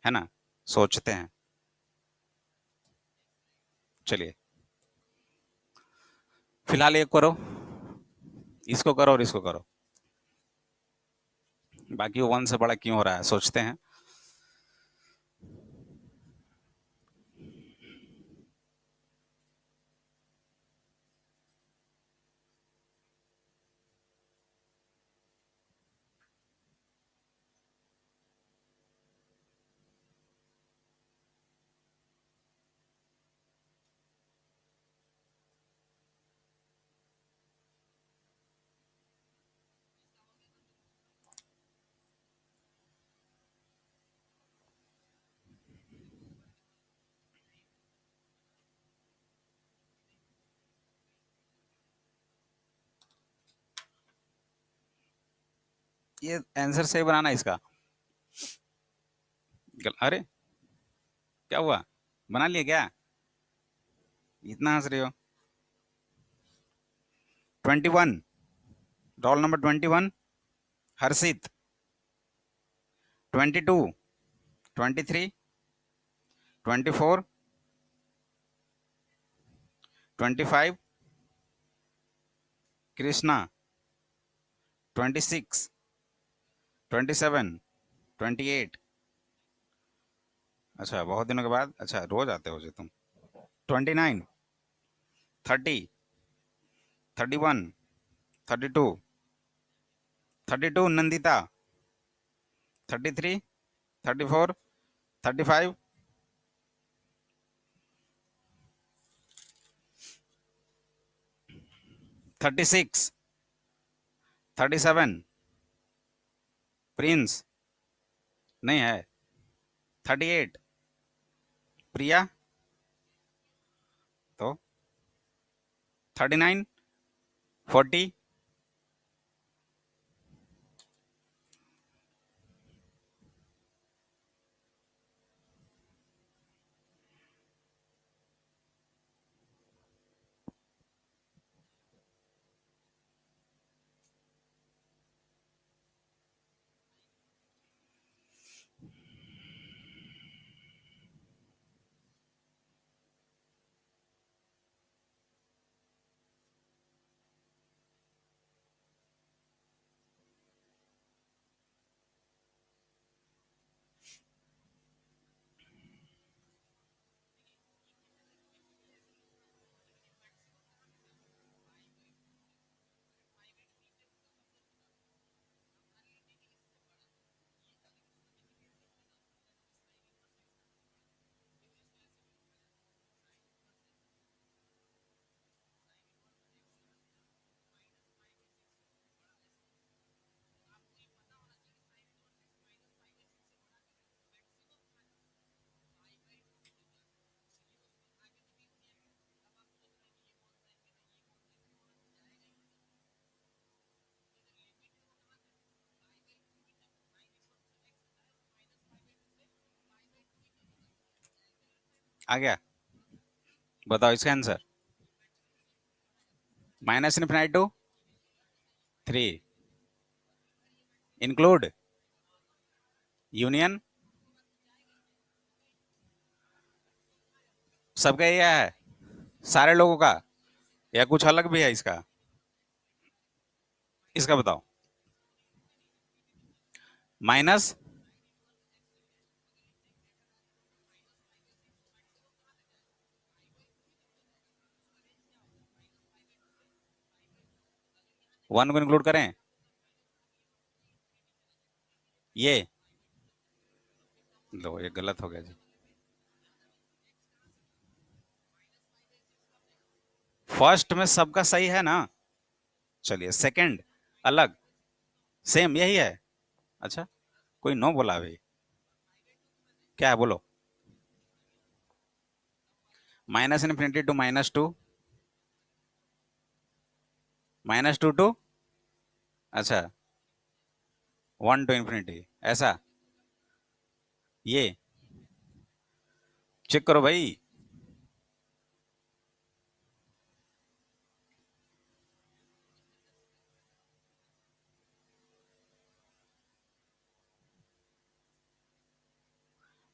है ना। सोचते हैं, चलिए फिलहाल एक करो, इसको करो और इसको करो, बाकी वो वन से बड़ा क्यों हो रहा है सोचते हैं। ये आंसर सही बनाना इसका। अरे क्या हुआ, बना लिया क्या, इतना हंस रहे हो। 21, रोल नंबर 21, हर्षित। 22, 23, 24, 25, कृष्णा। 26, 27, 28। अच्छा बहुत दिनों के बाद, अच्छा रोज आते हो जो तुम। 29, 30, 31, 32, 32 नंदिता। 33, 34, 35, 36, 37, प्रिंस नहीं है। 38, प्रिया। तो 39, 40। आ गया? बताओ इसका answer. Minus infinite to 3 include union सबका ये है, सारे लोगों का, या कुछ अलग भी है इसका? इसका बताओ। माइनस 1 को इंक्लूड करें, ये लो ये गलत हो गया जी। फर्स्ट में सबका सही है ना? चलिए सेकंड अलग, सेम यही है। अच्छा, कोई नो बोला भाई, क्या है बोलो? माइनस इनफिनिटी टू -2, -2 टू, अच्छा 1 टू इन्फिनिटी, ऐसा? ये चेक करो भाई।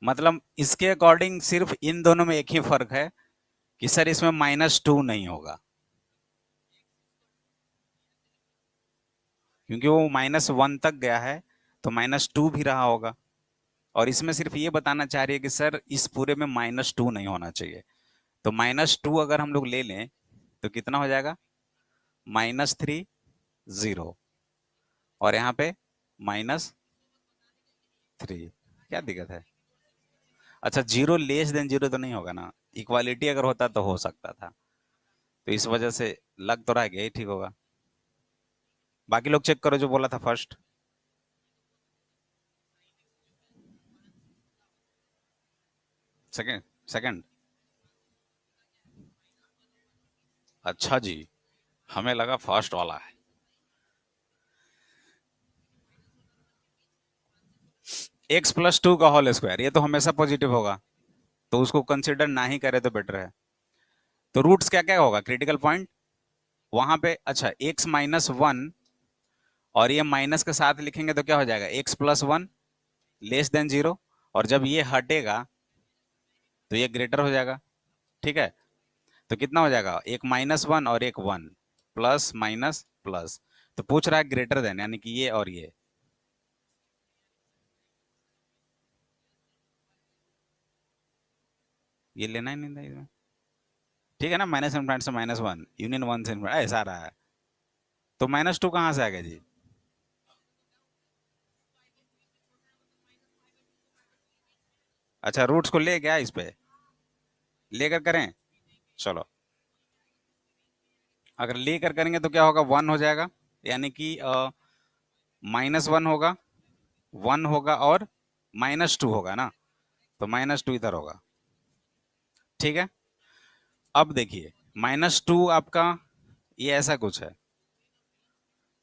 मतलब इसके अकॉर्डिंग सिर्फ इन दोनों में एक ही फर्क है कि सर इसमें -2 नहीं होगा, क्योंकि वो -1 तक गया है, तो -2 भी रहा होगा। और इसमें सिर्फ ये बताना चाह रही है कि सर इस पूरे में -2 नहीं होना चाहिए। तो -2 अगर हम लोग ले लें तो कितना हो जाएगा? -3 0, और यहाँ पे -3। क्या दिक्कत है? अच्छा, 0 लेस देन 0 तो नहीं होगा ना? इक्वालिटी अगर होता तो हो सकता था, तो इस वजह से लग तो रहा है कि यही ठीक होगा। बाकी लोग चेक करो जो बोला था फर्स्ट। Second, second. अच्छा जी, हमें लगा फर्स्ट वाला है। x+2 का होल स्क्वायर, ये तो हमेशा पॉजिटिव होगा, तो उसको कंसिडर ना ही करे तो बेटर है। तो रूट्स क्या क्या होगा, क्रिटिकल पॉइंट वहां पे? अच्छा, x-1, और ये माइनस के साथ लिखेंगे तो क्या हो जाएगा? x+1 लेस देन 0, और जब ये हटेगा तो ये ग्रेटर हो जाएगा। ठीक है, तो कितना हो जाएगा? एक -1 और एक 1, प्लस माइनस प्लस। तो पूछ रहा है ग्रेटर देन, यानी कि ये और ये लेना ही नहीं था इसमें। ठीक है ना, माइनस इनफिनिटी से -1, यूनियन 1 से इनफिनिटी, ऐसा रहा है। तो -2 कहाँ से आ गया जी? अच्छा, रूट्स को ले गया इस पे, लेकर करें। चलो, अगर लेकर करेंगे तो क्या होगा? 1 हो जाएगा, यानी कि -1 होगा, 1 होगा और -2 होगा ना, तो -2 इधर होगा। ठीक है, अब देखिए -2 आपका ये ऐसा कुछ है,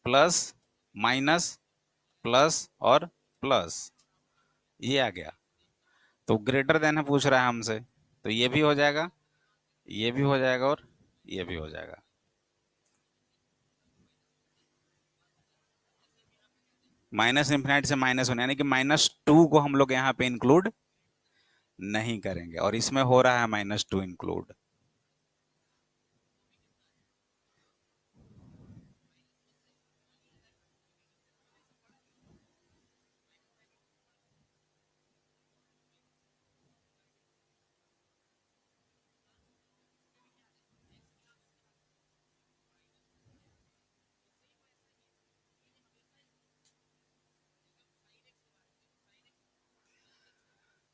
प्लस माइनस प्लस और प्लस, ये आ गया। तो ग्रेटर देन है पूछ रहा है हमसे, तो ये भी हो जाएगा, ये भी हो जाएगा और ये भी हो जाएगा। माइनस इन्फिनाइट से माइनस वन, यानी कि -2 को हम लोग यहाँ पे इंक्लूड नहीं करेंगे, और इसमें हो रहा है -2 इंक्लूड।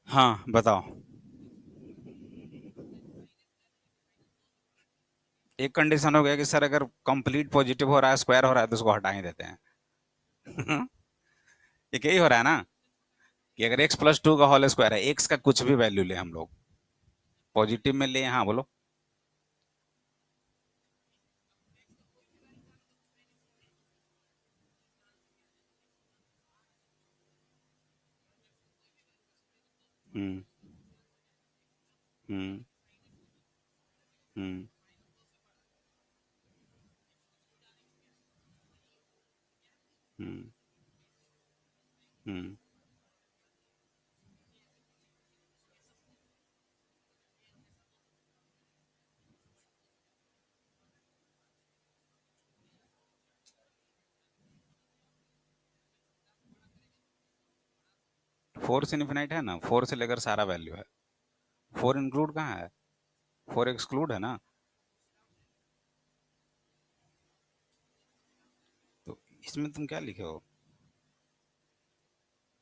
हाँ बताओ। एक कंडीशन हो गया कि सर अगर कंप्लीट पॉजिटिव हो रहा है, स्क्वायर हो रहा है, तो उसको हटा ही देते हैं। ये यही हो रहा है ना, कि अगर x+2 का होल स्क्वायर है, x का कुछ भी वैल्यू ले हम लोग, पॉजिटिव में ले, हाँ बोलो। हम्म। हम्म। हम्म। हम्म। हम्म। 4 से इन्फिनाइट है ना, 4 से लेकर सारा वैल्यू है। 4 इंक्लूड कहाँ है, 4 एक्सक्लूड है ना। तो इसमें तुम क्या लिखे हो,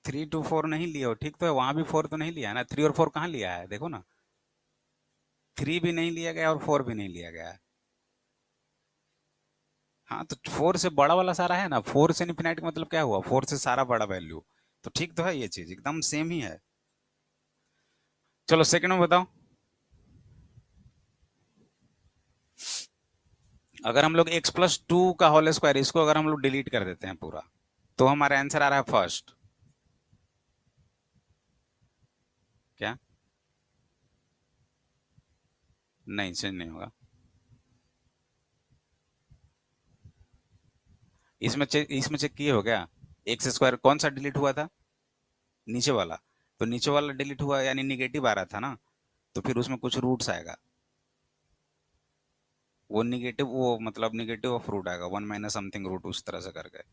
3 to 4 नहीं लिए हो, ठीक तो है, वहां भी 4 तो नहीं लिया है ना, 3 और 4 कहाँ लिया है, देखो ना। 3 भी नहीं लिया गया और 4 भी नहीं लिया गया है। हाँ तो 4 से बड़ा वाला सारा है ना, 4 से इन्फिनाइट का मतलब क्या हुआ, 4 से सारा बड़ा वैल्यू। तो ठीक तो है, ये चीज एकदम सेम ही है। चलो सेकंड में बताओ। अगर हम लोग x+2 का होल स्क्वायर, इसको अगर हम लोग डिलीट कर देते हैं पूरा, तो हमारा आंसर आ रहा है फर्स्ट। क्या? नहीं, चेंज नहीं होगा। इसमें चेक किए हो क्या, एक्स स्क्वायर कौन सा डिलीट हुआ था, नीचे वाला। तो नीचे वाला डिलीट हुआ यानी निगेटिव आ रहा था ना, तो फिर उसमें कुछ रूट्स आएगा, वो निगेटिव, वो मतलब निगेटिव ऑफ रूट आएगा, 1 माइनस समथिंग रूट, उस तरह से करके।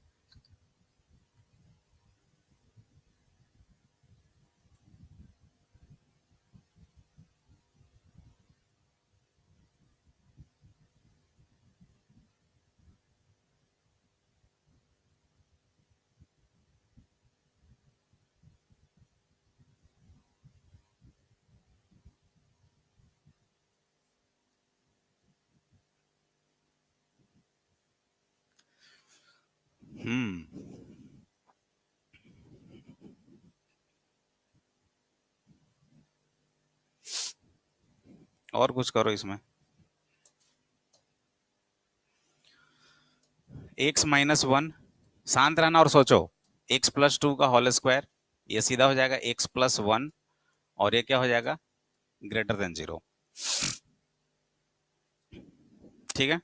हम्म। और कुछ करो इसमें। x-1, शांत रहना और सोचो। x+2 का होल स्क्वायर, ये सीधा हो जाएगा x+1, और ये क्या हो जाएगा, ग्रेटर देन 0। ठीक है।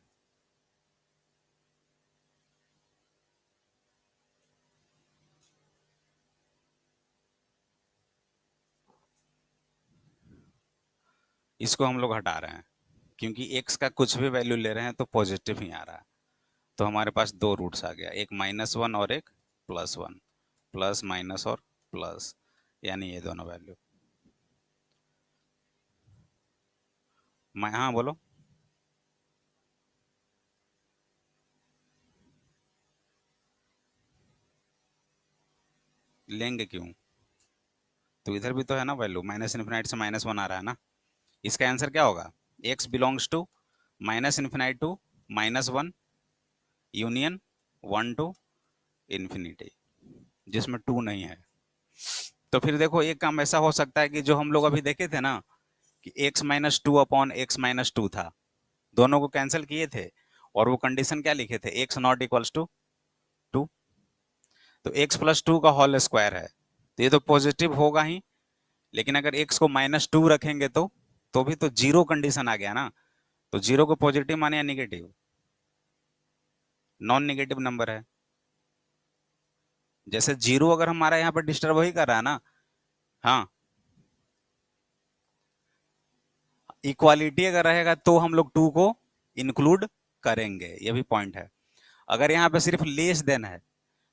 इसको हम लोग हटा रहे हैं, क्योंकि x का कुछ भी वैल्यू ले रहे हैं तो पॉजिटिव ही आ रहा है। तो हमारे पास दो रूट्स आ गया, एक -1 और एक +1, प्लस माइनस और प्लस, यानी ये दोनों वैल्यू। मैं, हाँ बोलो। लेंगे क्यों, तो इधर भी तो है ना वैल्यू, माइनस इन्फिनाइट से -1 आ रहा है ना। इसका आंसर क्या होगा, x belongs to minus infinite to -1 union 1 to infinity, जिसमें 2 नहीं है। तो फिर देखो, एक काम ऐसा हो सकता है कि जो हम लोग अभी देखे थे ना, कि x-2 था, दोनों को कैंसिल किए थे, और वो कंडीशन क्या लिखे थे, x नॉट इक्वल्स टू तो x+2 का होल स्क्वायर है, तो ये तो पॉजिटिव होगा ही। लेकिन अगर x को -2 रखेंगे तो भी तो जीरो कंडीशन आ गया ना। तो जीरो को पॉजिटिव माने या निगेटिव? नॉन निगेटिव नंबर है। जैसे जीरो अगर हमारा यहाँ पर डिस्टर्ब वही कर रहा है ना। हाँ, इक्वालिटी अगर रहेगा तो हम लोग टू को इंक्लूड करेंगे, ये भी पॉइंट है। अगर यहाँ पे सिर्फ लेस देन है,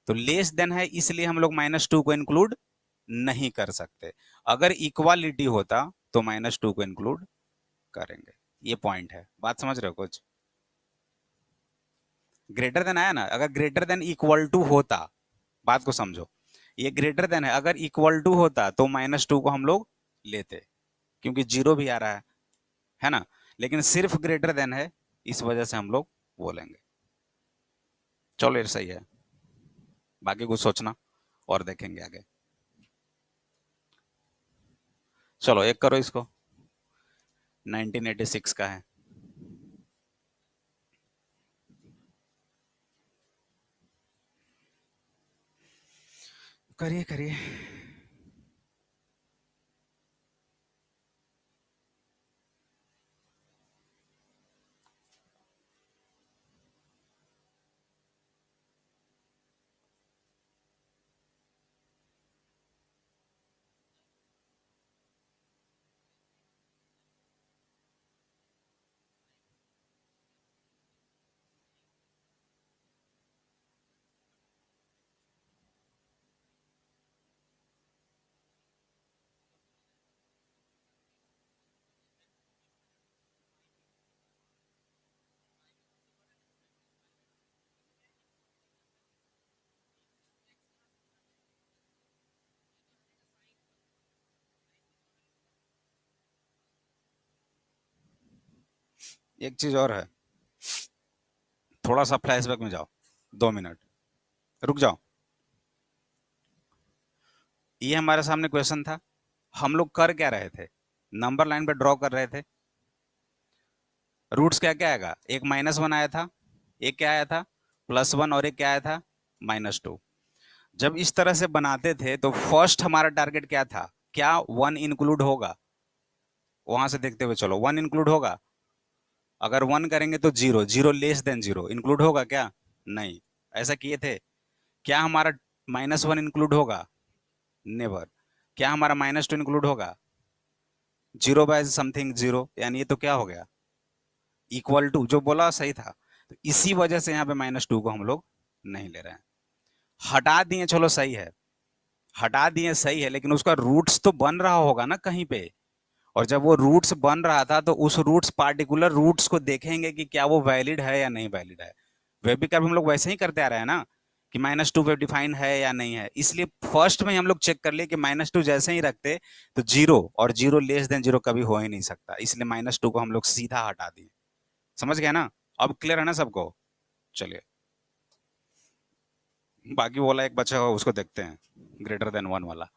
तो लेस देन है इसलिए हम लोग -2 को इंक्लूड नहीं कर सकते। अगर इक्वालिटी होता तो -2 को इंक्लूड करेंगे, ये पॉइंट है। बात समझ रहे हो कुछ? ग्रेटर देन आया ना, अगर ग्रेटर देन इक्वल टू होता, बात को समझो, ये ग्रेटर देन है, अगर इक्वल टू होता तो -2 को हम लोग लेते, क्योंकि जीरो भी आ रहा है ना। लेकिन सिर्फ ग्रेटर देन है, इस वजह से हम लोग बोलेंगे। चलो ये सही है, बाकी कुछ सोचना और देखेंगे आगे। चलो एक करो इसको, 1986 का है। करिए करिए। एक चीज और है, थोड़ा सा फ्लैशबैक में जाओ, 2 मिनट रुक जाओ। ये हमारे सामने क्वेश्चन था, हम लोग कर क्या रहे थे? नंबर लाइन पे ड्रॉ कर रहे थे। रूट्स क्या क्या आएगा? एक -1 आया था, एक क्या आया था, +1, और एक क्या आया था, -2। जब इस तरह से बनाते थे तो फर्स्ट हमारा टारगेट क्या था? क्या 1 इंक्लूड होगा? वहां से देखते हुए चलो, 1 इंक्लूड होगा? अगर 1 करेंगे तो zero, zero less than zero include होगा क्या? नहीं। ऐसा किए थे? क्या हमारा -1 इंक्लूड होगा? नेवर। क्या हमारा -2 इंक्लूड होगा? जीरो बाय समथिंग जीरो, यानी ये तो क्या हो गया, इक्वल टू। जो बोला सही था। तो इसी वजह से यहाँ पे -2 को हम लोग नहीं ले रहे हैं। हटा दिए, चलो सही है, हटा दिए सही है, लेकिन उसका रूट्स तो बन रहा होगा ना कहीं पे। और जब वो रूट्स बन रहा था तो उस रूट्स, पार्टिकुलर रूट्स को देखेंगे कि क्या वो वैलिड है या नहीं वैलिड है। वेब कर्व हम लोग वैसे ही करते आ रहे हैं ना, कि -2 पे डिफाइन है या नहीं है। इसलिए फर्स्ट में हम लोग चेक कर लिए कि -2 जैसे ही रखते तो जीरो, और जीरो लेस देन जीरो कभी हो ही नहीं सकता, इसलिए -2 को हम लोग सीधा हटा दिए। समझ गया ना? अब क्लियर है ना सबको? चलिए, बाकी वाला एक बचा हुआ उसको देखते हैं, ग्रेटर देन 1 वाला।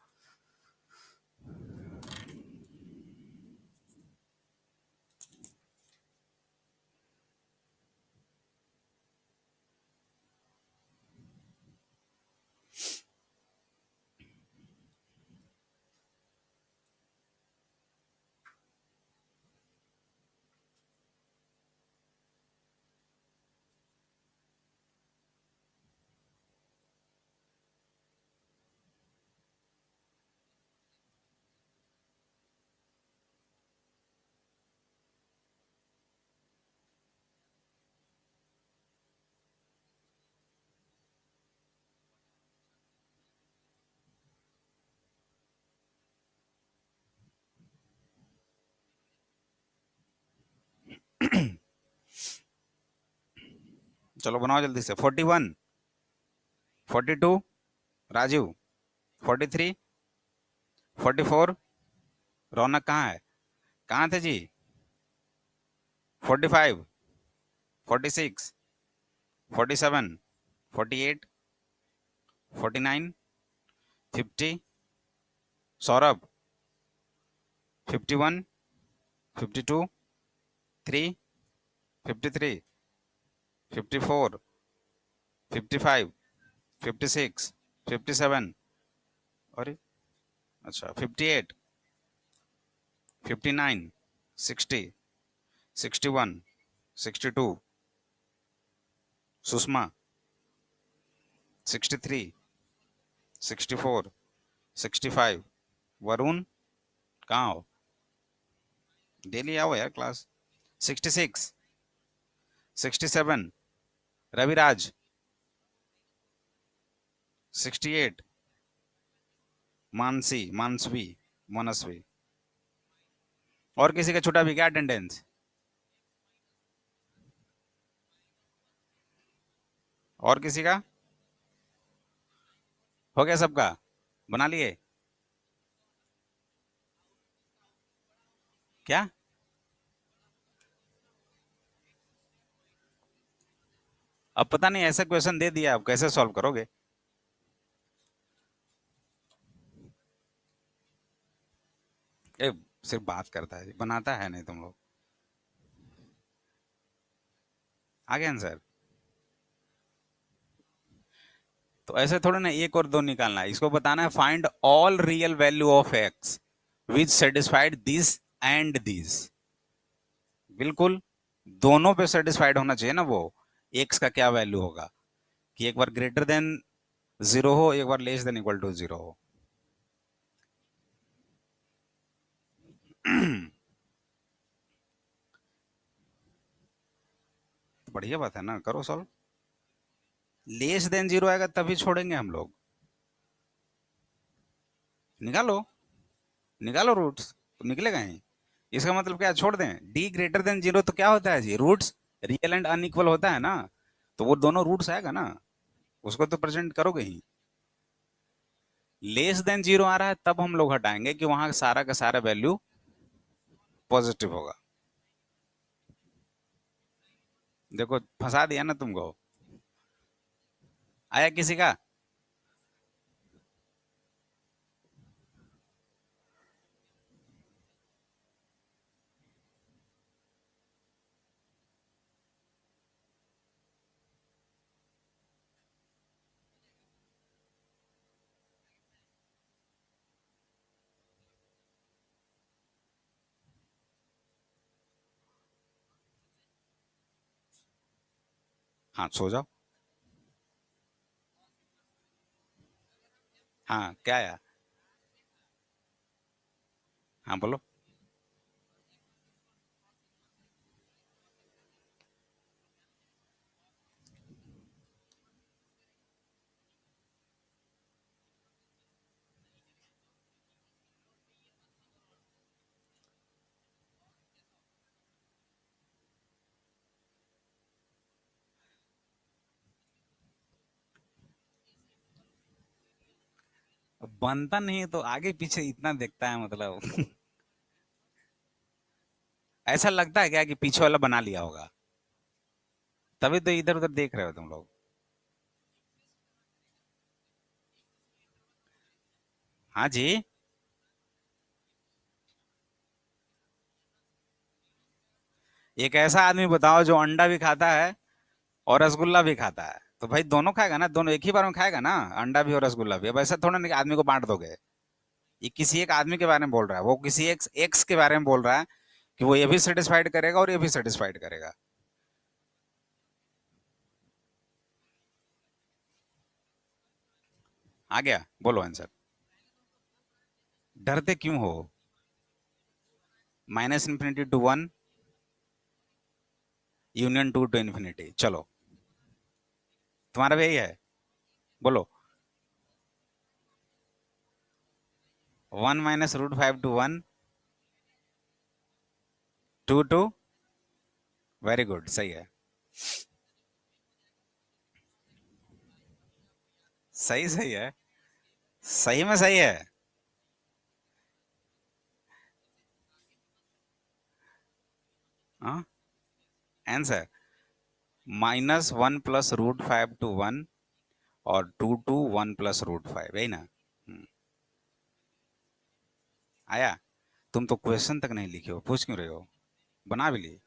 चलो बनाओ जल्दी से। 41, 42, राजू, 43, 44, रौनक कहाँ है? कहाँ थे जी? 45, 46, 47, 48, 49, 50, सौरभ, 51, 52, 3, 53, 54, 55, 56, 57। अरे अच्छा, 58, 59, 60, 61, 62, सुषमा 63, 64, 65, वरुण कहाँ हो? डेली आओ यार क्लास। 66, 67, रविराज 68, मानसी, मानसवी, मनस्वी। और किसी का छुट्टा भी क्या अटेंडेंस? और किसी का हो गया? सबका बना लिए? क्या? अब पता नहीं, ऐसा क्वेश्चन दे दिया, आप कैसे सॉल्व करोगे? ए, सिर्फ बात करता है, बनाता है नहीं तुम लोग। आ गया आंसर? तो ऐसे थोड़ा ना एक और दो निकालना है, इसको बताना है find all real value of x which satisfied this and this. बिल्कुल, दोनों पे सेटिस्फाइड होना चाहिए ना वो। एक्स का क्या वैल्यू होगा कि एक बार ग्रेटर देन जीरो हो, एक बार less than equal to zero हो। तो बढ़िया बात है ना, करो सॉल्व। लेस देन जीरो आएगा तभी छोड़ेंगे हम लोग। निकालो, निकालो रूट्स, तो निकलेगा ही। इसका मतलब क्या, छोड़ दें? डी ग्रेटर देन जीरो तो क्या होता है जी? रूट्स रियल एंड अनइक्वल होता है ना, तो वो दोनों रूट्स आएगा ना, उसको तो प्रेजेंट करोगे ही। लेस देन जीरो आ रहा है तब हम लोग हटाएंगे कि वहां सारा का सारा वैल्यू पॉजिटिव होगा। देखो फंसा दिया ना तुमको। आया किसी का? हाँ सो जाओ। हाँ क्या आया? हाँ बोलो। बनता नहीं है तो आगे पीछे इतना देखता है मतलब। ऐसा लगता है क्या कि पीछे वाला बना लिया होगा? तभी तो इधर उधर देख रहे हो तुम लोग। हाँ जी। एक ऐसा आदमी बताओ जो अंडा भी खाता है और रसगुल्ला भी खाता है, तो भाई दोनों खाएगा ना, दोनों एक ही बार में खाएगा ना, अंडा भी और रसगुल्ला भी। अब ऐसा थोड़ा ना कि आदमी को बांट दोगे। ये किसी एक आदमी के बारे में बोल रहा है, वो किसी एक एक्स के बारे में बोल रहा है कि वो ये भी सेटिस्फाइड करेगा और ये भी सेटिस्फाइड करेगा। आ गया? बोलो आंसर। डरते क्यों हो? Minus infinity to one, union two to infinity. चलो, तुम्हारा भी यही है, बोलो। One minus root five to one, two to. Very good, सही है। सही सही है, सही में सही है। हाँ, answer minus one plus root five to one और two two one plus root five, यही ना? आया? तुम तो क्वेश्चन तक नहीं लिखे हो, पूछ क्यों रहे हो? बना भी लिए।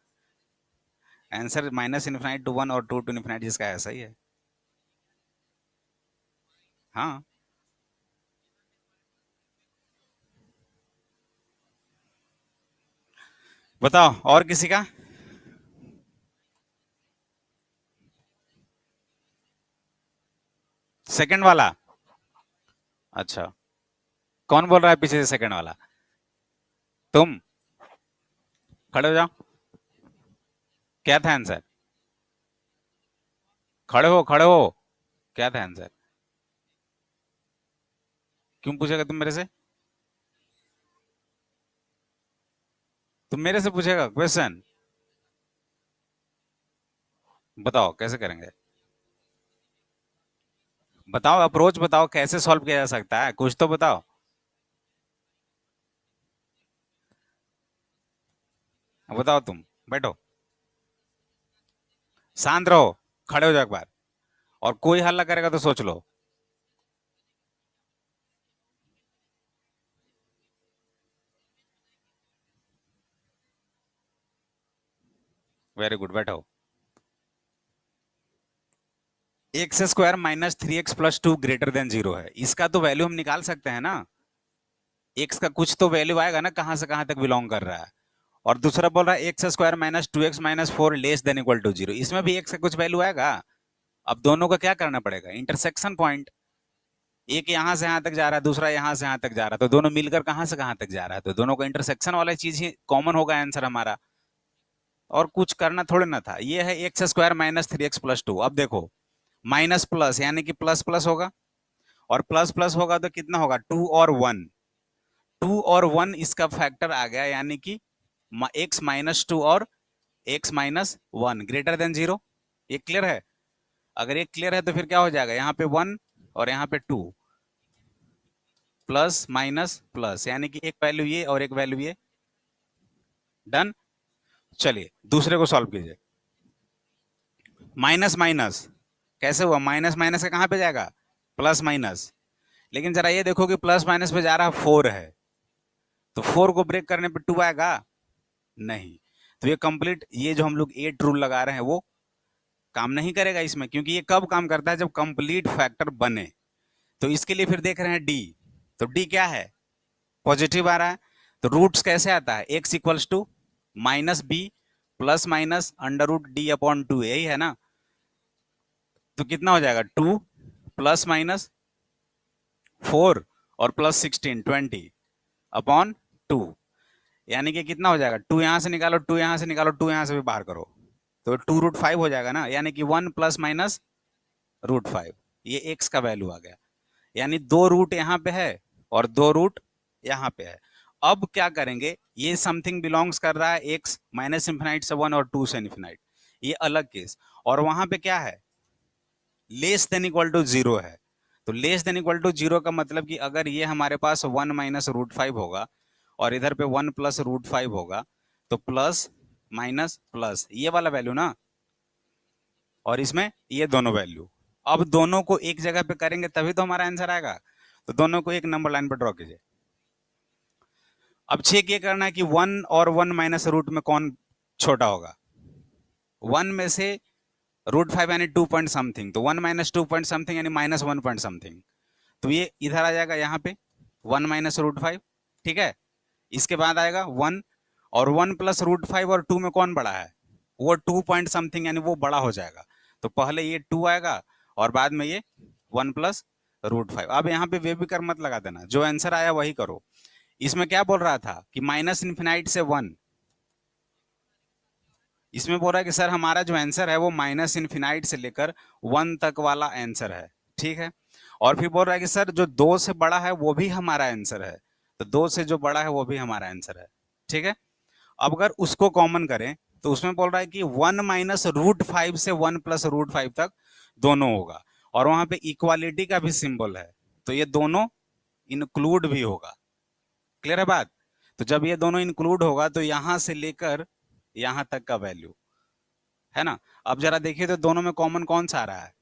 Answer minus infinite to one और टू टू इन्फिनाइट, जिसका ऐसा ही है। हाँ, बताओ और किसी का। सेकंड वाला। अच्छा, कौन बोल रहा है पीछे से सेकंड वाला? तुम। खड़े हो जाओ। क्या था आंसर? खड़े हो, खड़े हो। क्या था आंसर? क्यों पूछेगा तुम मेरे से? तुम मेरे से पूछेगा क्वेश्चन? बताओ कैसे करेंगे? बताओ, अप्रोच बताओ, कैसे सॉल्व किया जा सकता है, कुछ तो बताओ। बताओ तुम। बैठो। शांत रहो। खड़े हो जाओ एक बार। और कोई हल्ला करेगा तो सोच लो। वेरी गुड, बैठो। एक्स स्क्वायर माइनस 3x + 2 > 0 है, इसका तो वैल्यू हम निकाल सकते हैं ना। एक्स का कुछ तो वैल्यू आएगा ना, कहां से कहां तक बिलोंग कर रहा है। और दूसरा बोल रहा है x² - 2x - 4 < <4 इसमें भी एक्स का कुछ वैल्यू आएगा। अब दोनों का क्या करना पड़ेगा, इंटरसेक्शन पॉइंट। एक यहां से यहां तक जा रहा है, दूसरा यहां से यहां तक जा रहा है, तो दोनों मिलकर कहां से कहां तक जा रहा है, तो दोनों का इंटरसेक्शन वाला चीज ही कॉमन होगा आंसर हमारा। और कुछ करना थोड़े ना था। ये है x² - 3x + 2। अब देखो, माइनस प्लस यानी कि प्लस प्लस होगा, और प्लस प्लस होगा तो कितना होगा, 2 और 1। 2 और 1 इसका फैक्टर आ गया, यानी कि x - 2 और x - 1 > 0। ये क्लियर है? अगर ये क्लियर है तो फिर क्या हो जाएगा, यहाँ पे 1 और यहाँ पे 2, प्लस माइनस प्लस, यानी कि एक वैल्यू ये और एक वैल्यू ये। डन। चलिए दूसरे को सॉल्व कीजिए। माइनस माइनस कैसे हुआ, माइनस माइनस का कहां पे जाएगा, प्लस माइनस। लेकिन जरा ये देखो कि प्लस माइनस पे जा रहा है 4 है, तो 4 को ब्रेक करने पे 2 आएगा? नहीं। तो ये कंप्लीट, ये जो हम लोग 8 रूल लगा रहे हैं वो काम नहीं करेगा इसमें, क्योंकि ये कब काम करता है, जब कंप्लीट फैक्टर बने। तो इसके लिए फिर देख रहे हैं डी। तो डी क्या है, पॉजिटिव आ रहा है। तो रूट्स कैसे आता है, x = -b ±√d/2, यही है ना। तो कितना हो जाएगा, 2 ± 4 और +16 20/2। यानी कि कितना हो जाएगा, 2 यहां से निकालो, 2 यहां से निकालो, 2 यहां से भी बाहर करो, तो 2√5 हो जाएगा ना, यानी कि 1 ± √5। ये x का वैल्यू आ गया। यानी 2 रूट यहाँ पे है और 2 रूट यहाँ पे है। अब क्या करेंगे, ये समथिंग बिलोंग्स कर रहा है x -∞ से 1 और 2 से इन्फिनाइट, ये अलग केस। और वहां पे क्या है, << 0 है। तो << 0 का मतलब कि अगर ये हमारे पास 1 - √5 होगा और इधर पे 1 + √5 होगा, तो प्लस माइनस प्लस ये वाला वैल्यू ना, और इसमें ये दोनों वैल्यू। अब दोनों को एक जगह पे करेंगे तभी तो हमारा आंसर आएगा। तो दोनों को एक नंबर लाइन पर ड्रॉ कीजिए। अब चेक ये करना है कि 1 और 1 माइनस रूट में कौन छोटा होगा। 1 में से √5 यानी 2 पॉइंट समथिंग, तो 1 - 2 पॉइंट समथिंग यानी -1 पॉइंट समथिंग। तो ये इधर आ जाएगा यहाँ पे 1 - √5। ठीक है, इसके बाद आएगा 1, और 1 + √5 और 2 में कौन बड़ा है, वो 2 पॉइंट समथिंग, यानी वो बड़ा हो जाएगा। तो पहले ये 2 आएगा और बाद में ये 1 + √5। अब यहाँ पे वे भी कर मत लगा देना, जो आंसर आया वही करो। इसमें क्या बोल रहा था कि -∞ से 1, इसमें बोल रहा है कि सर हमारा जो आंसर है वो -∞ से लेकर 1 तक वाला आंसर है। ठीक है, और फिर बोल रहा है कि सर जो 2 से बड़ा है वो भी हमारा आंसर है, तो 2 से जो बड़ा है वो भी हमारा आंसर है। ठीक है, अब अगर उसको कॉमन करें तो उसमें बोल रहा है कि 1 - √5 से 1 + √5 तक दोनों होगा, और वहां पे इक्वालिटी का भी सिंबल है, तो ये दोनों इंक्लूड भी होगा। क्लियर है बात? तो जब ये दोनों इंक्लूड होगा तो यहां से लेकर यहां तक का वैल्यू है ना। अब जरा देखिए तो दोनों में कॉमन कौन सा आ रहा है,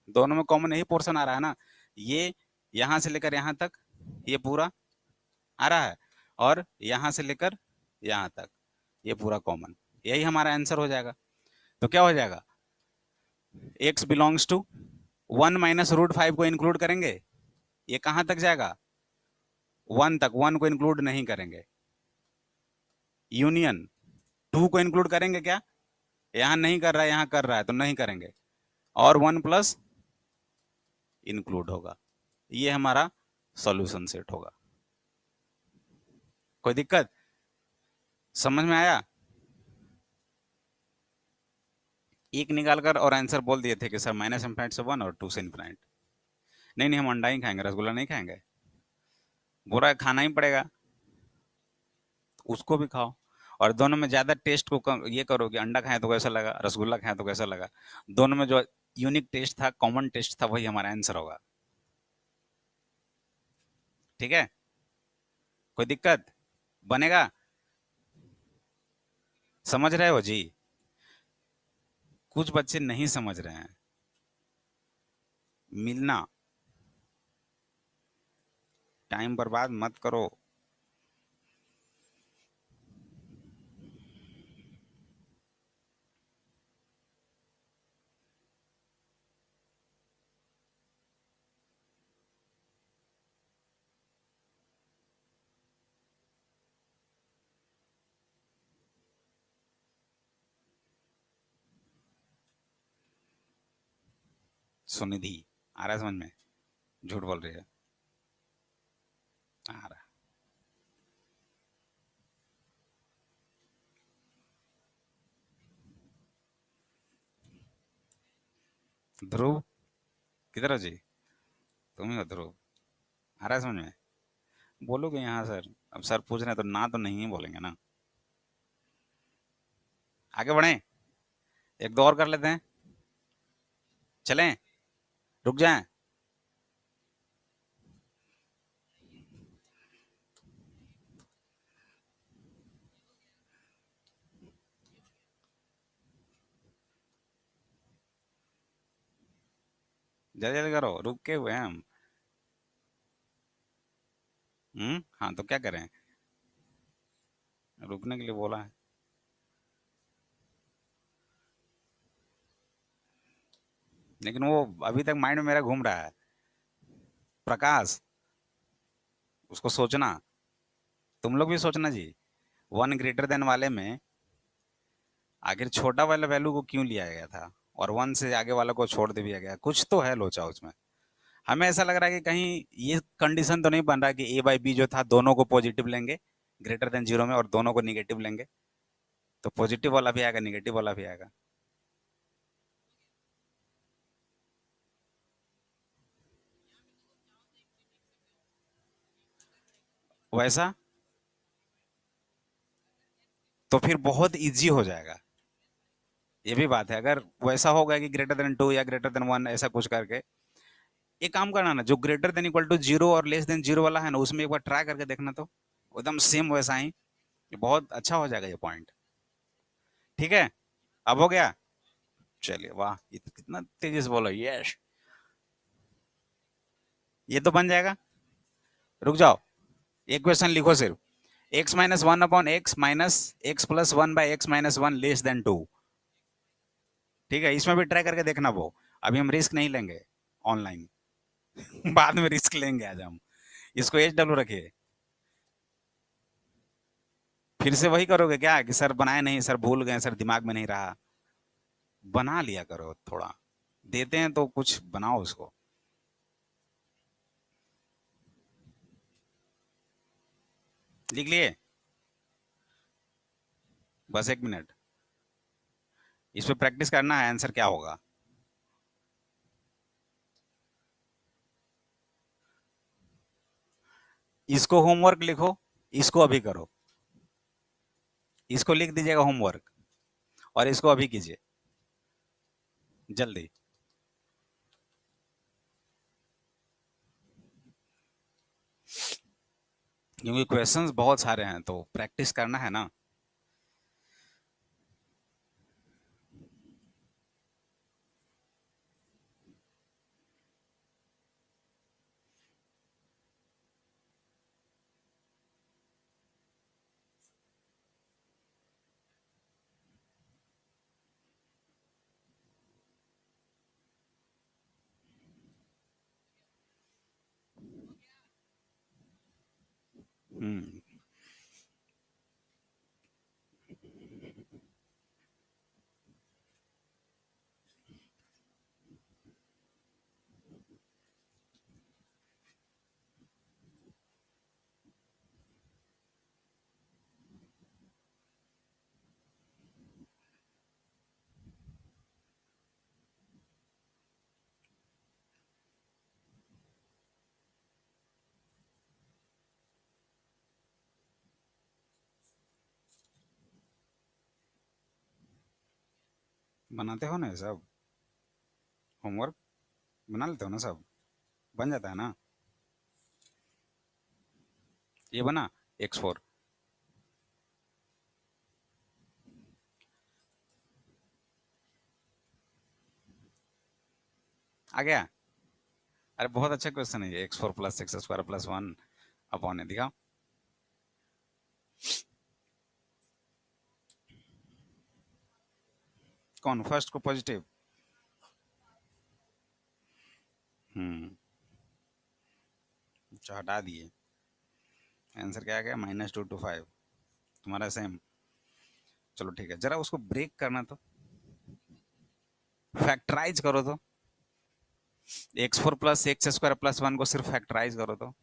दोनों में कॉमन यही पोर्शन आ रहा है ना, ये यहां से लेकर यहां तक ये पूरा आ रहा है, और यहां से लेकर यहां तक ये पूरा कॉमन, यही हमारा आंसर हो जाएगा। तो क्या हो जाएगा, x बिलोंग्स टू 1 - √5 को इंक्लूड करेंगे, ये कहाँ तक जाएगा? 1 तक, 1 को इंक्लूड नहीं करेंगे। यूनियन 2 को इंक्लूड करेंगे क्या? यहाँ नहीं कर रहा है, यहाँ कर रहा है, तो नहीं करेंगे। और 1 प्लस इंक्लूड होगा। ये हमारा सॉल्यूशन सेट होगा। कोई दिक्कत? समझ में आया? एक निकाल कर और आंसर बोल दिए थे कि सर माइनस इनफाइनाइट से 1 और 2 से इनफाइनाइट। नहीं नहीं, हम अंडा ही खाएंगे, रसगुल्ला नहीं खाएंगे। बुरा है, खाना ही पड़ेगा। उसको भी खाओ। और दोनों में ज्यादा टेस्ट को ये करो कि अंडा खाएं तो कैसा लगा, रसगुल्ला खाएं तो कैसा लगा। दोनों में जो यूनिक टेस्ट था, कॉमन टेस्ट था, वही हमारा आंसर होगा। ठीक है? कोई दिक्कत? बनेगा? समझ रहे हो जी? कुछ बच्चे नहीं समझ रहे हैं। मिलना, टाइम बर्बाद मत करो। सुनिधि, आ रहा है समझ में? झूठ बोल रही है। आ रहा है। ध्रुव, किधर हो जी? तुम ही हो ध्रुव। आ रहा है समझ में? बोलोगे यहाँ सर? अब सर पूछ रहे हैं तो ना तो नहीं ही बोलेंगे ना। आगे बढ़ें? एक दो और कर लेते हैं। चलें? रुक जाएं? जल्दी जल्दी करो, रुक के हुए हैं हम। हाँ तो क्या करें? रुकने के लिए बोला है। लेकिन वो अभी तक माइंड में मेरा घूम रहा है। प्रकाश, उसको सोचना। तुम लोग भी सोचना जी। 1 ग्रेटर देन वाले में आखिर छोटा वाला वैल्यू को क्यों लिया गया था, और 1 से आगे वाला को छोड़ दिया गया? कुछ तो है लोचा उसमें। हमें ऐसा लग रहा है कि कहीं ये कंडीशन तो नहीं बन रहा कि a/b जो था दोनों को पॉजिटिव लेंगे ग्रेटर देन 0 में, और दोनों को निगेटिव लेंगे, तो पॉजिटिव वाला भी आएगा, निगेटिव वाला भी आएगा। वैसा तो फिर बहुत इजी हो जाएगा। ये भी बात है, अगर वैसा होगा कि ग्रेटर देन 2 या ग्रेटर देन 1 ऐसा कुछ करके, एक काम करना ना, जो ग्रेटर देन इक्वल टू 0 और लेस देन 0 वाला है ना, उसमें एक बार ट्राई करके देखना तो एकदम सेम वैसा ही। ये बहुत अच्छा हो जाएगा ये पॉइंट। ठीक है? अब हो गया? चलिए, वाह, ये तो कितना तेजी से बोलो, यस। ये तो बन जाएगा। रुक जाओ, एक क्वेश्चन लिखो सिर्फ। x-1/x - x+1/x - 1 less than 2। ठीक है, इसमें भी ट्राई करके देखना वो। अभी हम रिस्क नहीं लेंगे ऑनलाइन। बाद में रिस्क लेंगे आज हम। इसको HW रखिए। फिर से वही करोगे क्या कि सर बनाए नहीं, सर भूल गए, सर दिमाग में नहीं रहा? बना लिया करो थोड़ा। देते हैं तो कुछ बनाओ उसको। लिख लिए? बस 1 मिनट। इस पे प्रैक्टिस करना है, आंसर क्या होगा। इसको होमवर्क लिखो, इसको अभी करो। इसको लिख दीजिएगा होमवर्क, और इसको अभी कीजिए जल्दी। क्योंकि क्वेश्चंस बहुत सारे हैं तो प्रैक्टिस करना है ना। हम्म। बनाते हो ना ये सब? होमवर्क बना लेते हो ना सब? बन जाता है ना? ये बना X4। आ गया? अरे बहुत अच्छा क्वेश्चन है ये। X4 plus x square plus one upon है, दिखाओ। कौन फर्स्ट को पॉजिटिव? हम्म। अच्छा, हटा दिए। आंसर क्या आ गया? -2 to 5। तुम्हारा सेम। चलो ठीक है, जरा उसको ब्रेक करना तो, फैक्टराइज करो तो। X4 plus x square plus one को सिर्फ फैक्टराइज करो तो।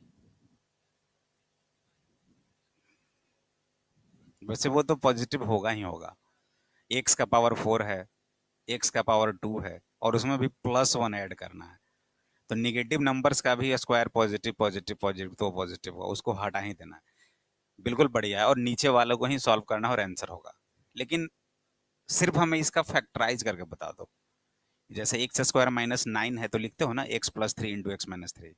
वैसे वो तो पॉजिटिव होगा ही होगा। एक्स का पावर 4 है, एक्स का पावर 2 है, और उसमें भी +1 ऐड करना है। तो निगेटिव नंबर्स का भी स्क्वायर पॉजिटिव पॉजिटिव पॉजिटिव तो पॉजिटिव होगा, उसको हटा ही देना है। बिल्कुल बढ़िया है, और नीचे वालों को ही सॉल्व करना है और आंसर होगा। लेकिन सिर्फ हमें इसका फैक्टराइज करके बता दो। जैसे एक्स स्क्वायर -9 है तो लिखते हो ना x+3 इंटू x-3।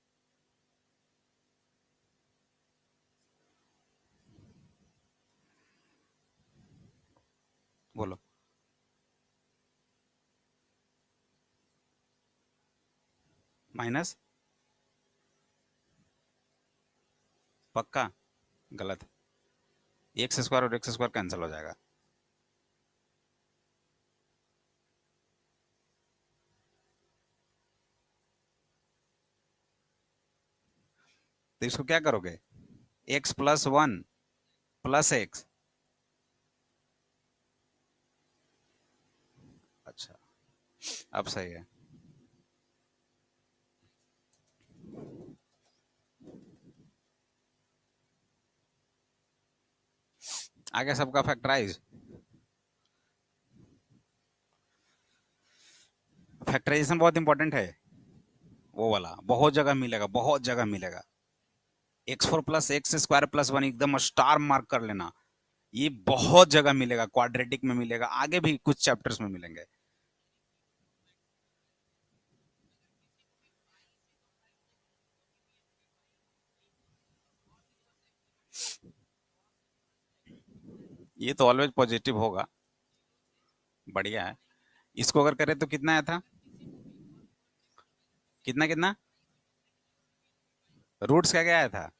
बोलो। माइनस? पक्का? गलत। एक्स स्क्वायर और एक्स स्क्वायर कैंसिल हो जाएगा। तो इसको क्या करोगे? x+1 plus x. अच्छा, अब सही है। आगे सबका फैक्टराइज। फैक्टराइजेशन बहुत इंपॉर्टेंट है। वो वाला बहुत जगह मिलेगा, बहुत जगह मिलेगा। x4 plus x square plus one एकदम स्टार मार्क कर लेना। ये बहुत जगह मिलेगा, क्वाड्रेटिक में मिलेगा, आगे भी कुछ चैप्टर्स में मिलेंगे। ये तो ऑलवेज पॉजिटिव होगा। बढ़िया है। इसको अगर करें तो कितना आया था? कितना कितना? रूट्स क्या क्या आया था?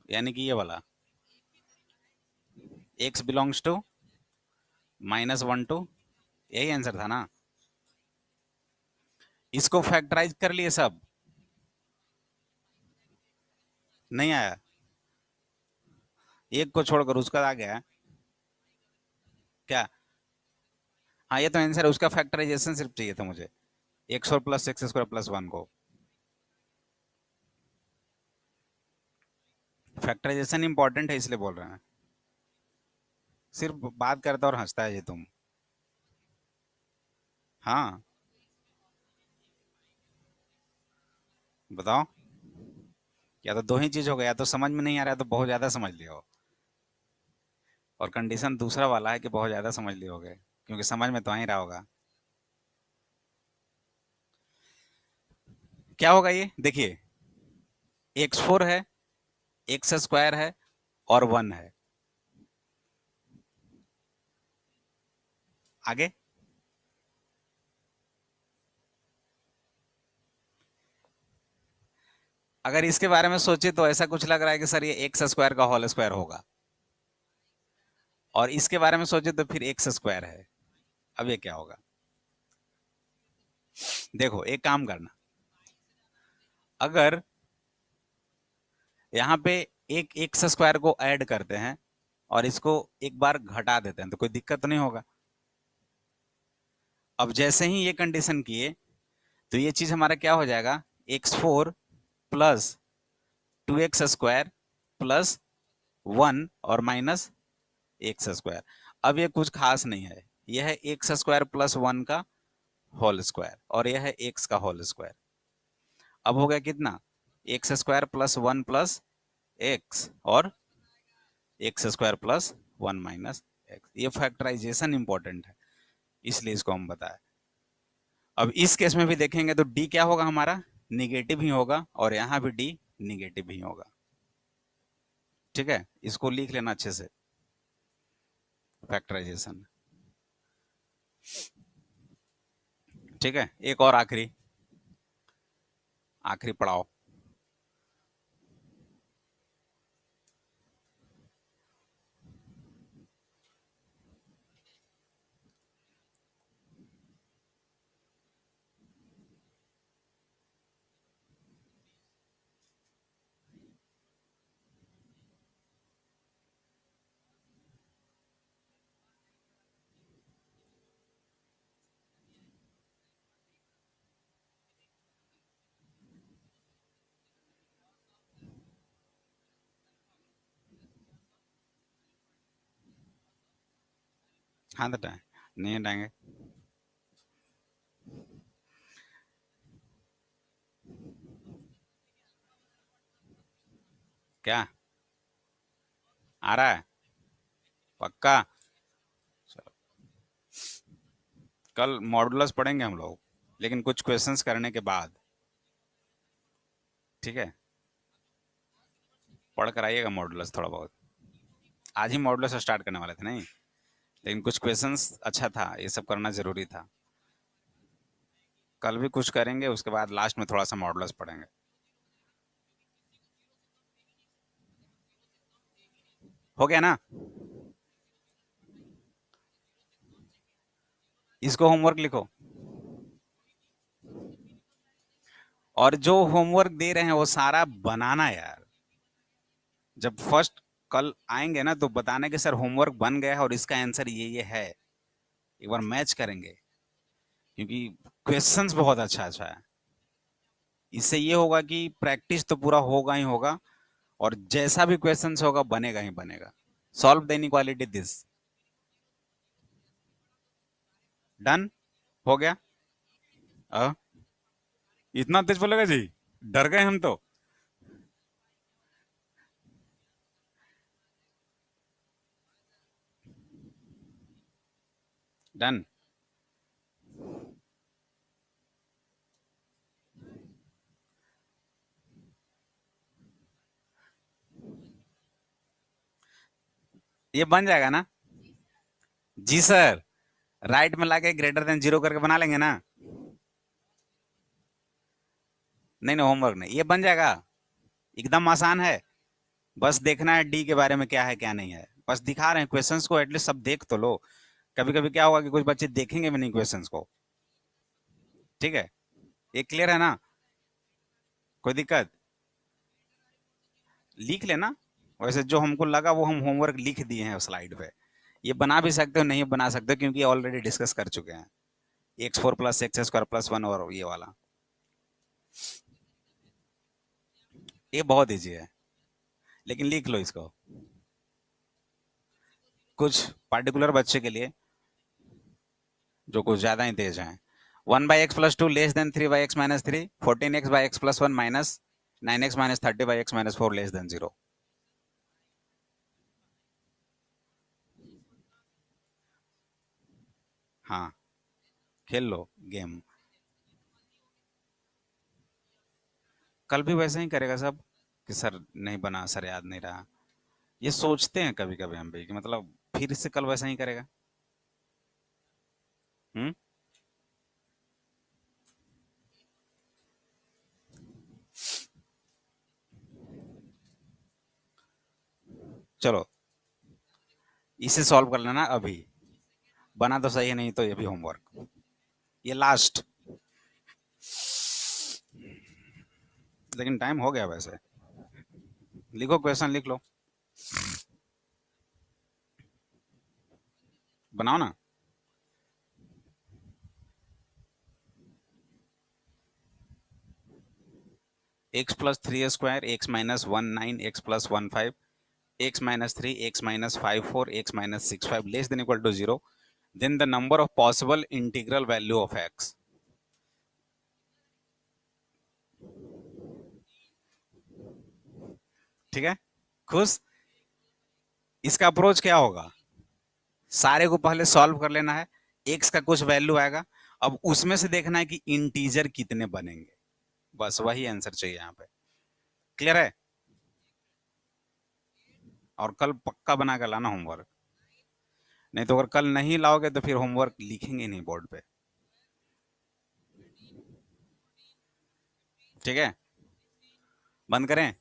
यानी कि ये वाला x बिलोंग्स टू -1 टू, यही आंसर था ना? इसको फैक्टराइज कर लिए सब? नहीं आया? एक को छोड़कर उसका आ गया। क्या? हाँ, ये तो आंसर है, उसका फैक्टराइजेशन सिर्फ चाहिए था मुझे। एक्स और plus x square plus one को फैक्टराइजेशन इंपॉर्टेंट है, इसलिए बोल रहे हैं। सिर्फ बात करता और हंसता है ये तुम। हाँ, बताओ। या तो दो ही चीज हो गया, या तो समझ में नहीं आ रहा है तो बहुत ज्यादा समझ लिया हो, और कंडीशन दूसरा वाला है कि बहुत ज्यादा समझ लिए होगे, क्योंकि समझ में तो आ ही रहा होगा। क्या होगा ये देखिए। x4 है, एक्स स्क्वायर है, और 1 है। आगे? अगर इसके बारे में सोचे तो ऐसा कुछ लग रहा है कि सर ये एक्स स्क्वायर का होल स्क्वायर होगा, और इसके बारे में सोचे तो फिर एक्स स्क्वायर है। अब ये क्या होगा? देखो एक काम करना, अगर यहाँ पे एक एक्स स्क्वायर को ऐड करते हैं और इसको एक बार घटा देते हैं तो कोई दिक्कत तो नहीं होगा। अब जैसे ही ये कंडीशन किए तो ये चीज हमारा क्या हो जाएगा, x4 प्लस 2x² प्लस 1 और माइनस एक्स स्क्वायर। अब ये कुछ खास नहीं है, यह है x² प्लस 1 का होल स्क्वायर और यह है x का होल स्क्वायर। अब हो गया कितना, x² प्लस 1 प्लस एक्स और x² प्लस 1 माइनस एक्स। ये फैक्टराइजेशन इंपॉर्टेंट है इसलिए इसको हम बताएं। अब इस केस में भी देखेंगे तो d क्या होगा हमारा, निगेटिव ही होगा और यहां भी d निगेटिव ही होगा। ठीक है, इसको लिख लेना अच्छे से, फैक्टराइजेशन। ठीक है, एक और आखिरी आखिरी पड़ाव। हाँ हटाए, नहीं हटाएंगे। क्या आ रहा है? पक्का? चलो, कल मॉडुलस पढ़ेंगे हम लोग, लेकिन कुछ क्वेश्चंस करने के बाद। ठीक है, पढ़ कर आइएगा मॉडुलस थोड़ा बहुत। आज ही मॉडुलस स्टार्ट करने वाले थे नहीं, लेकिन कुछ क्वेश्चंस अच्छा था, ये सब करना जरूरी था। कल भी कुछ करेंगे, उसके बाद लास्ट में थोड़ा सा मॉडुलस पढ़ेंगे। हो गया ना? इसको होमवर्क लिखो, और जो होमवर्क दे रहे हैं वो सारा बनाना यार। जब फर्स्ट कल आएंगे ना तो बताने के सर होमवर्क बन गया है और इसका आंसर ये है, एक बार मैच करेंगे, क्योंकि क्वेश्चंस बहुत अच्छा अच्छा है। इससे ये होगा कि प्रैक्टिस तो पूरा होगा ही होगा, और जैसा भी क्वेश्चंस होगा बनेगा ही बनेगा। Solve the inequality this. Done हो गया। अ, इतना तेज बोलेगा जी, डर गए हम तो। डन। ये बन जाएगा ना? जी सर, राइट में लाके ग्रेटर देन जीरो करके बना लेंगे ना? नहीं नहीं, होमवर्क नहीं, ये बन जाएगा, एकदम आसान है। बस देखना है डी के बारे में क्या है क्या नहीं है, बस दिखा रहे हैं क्वेश्चंस को, एटलीस्ट सब देख तो लो। कभी कभी क्या होगा कि कुछ बच्चे देखेंगे भी नहीं क्वेश्चंस को। ठीक है, ये क्लियर है ना? कोई दिक्कत? लिख लेना। वैसे जो हमको लगा वो हम होमवर्क लिख दिए हैं स्लाइड पे। ये बना भी सकते हो, नहीं बना सकते हो, क्योंकि ऑलरेडी डिस्कस कर चुके हैं। x4 प्लस x² प्लस 1 और ये वाला, ये बहुत ईजी है, लेकिन लिख लो इसको। कुछ पार्टिकुलर बच्चे के लिए जो कुछ ज्यादा ही तेज हैं, 1/x+2 less than 3/x-3, 14x/x+1 minus 9x-30/x-4 less than 0। हाँ, खेल लो गेम। कल भी वैसे ही करेगा सब, कि सर नहीं बना, सर याद नहीं रहा। ये सोचते हैं कभी कभी हम भी कि मतलब फिर से कल वैसा ही करेगा। हम्म। चलो, इसे सॉल्व कर लेना अभी। बना तो सही है, नहीं तो ये भी होमवर्क। ये लास्ट, लेकिन टाइम हो गया वैसे। लिखो, क्वेश्चन लिख लो, बनाओ ना। x+3² x-1 9 x+1 5 x-3 x-5 4 x-6 5 less than equal to 0, then the number of possible integral value of x। ठीक है, खुश। इसका अप्रोच क्या होगा, सारे को पहले सॉल्व कर लेना है, एक्स का कुछ वैल्यू आएगा, अब उसमें से देखना है कि इंटीजर कितने बनेंगे, बस वही आंसर चाहिए यहाँ पे। क्लियर है? और कल पक्का बना कर लाना होमवर्क, नहीं तो अगर कल नहीं लाओगे तो फिर होमवर्क लिखेंगे नहीं बोर्ड पे। ठीक है, बंद करें?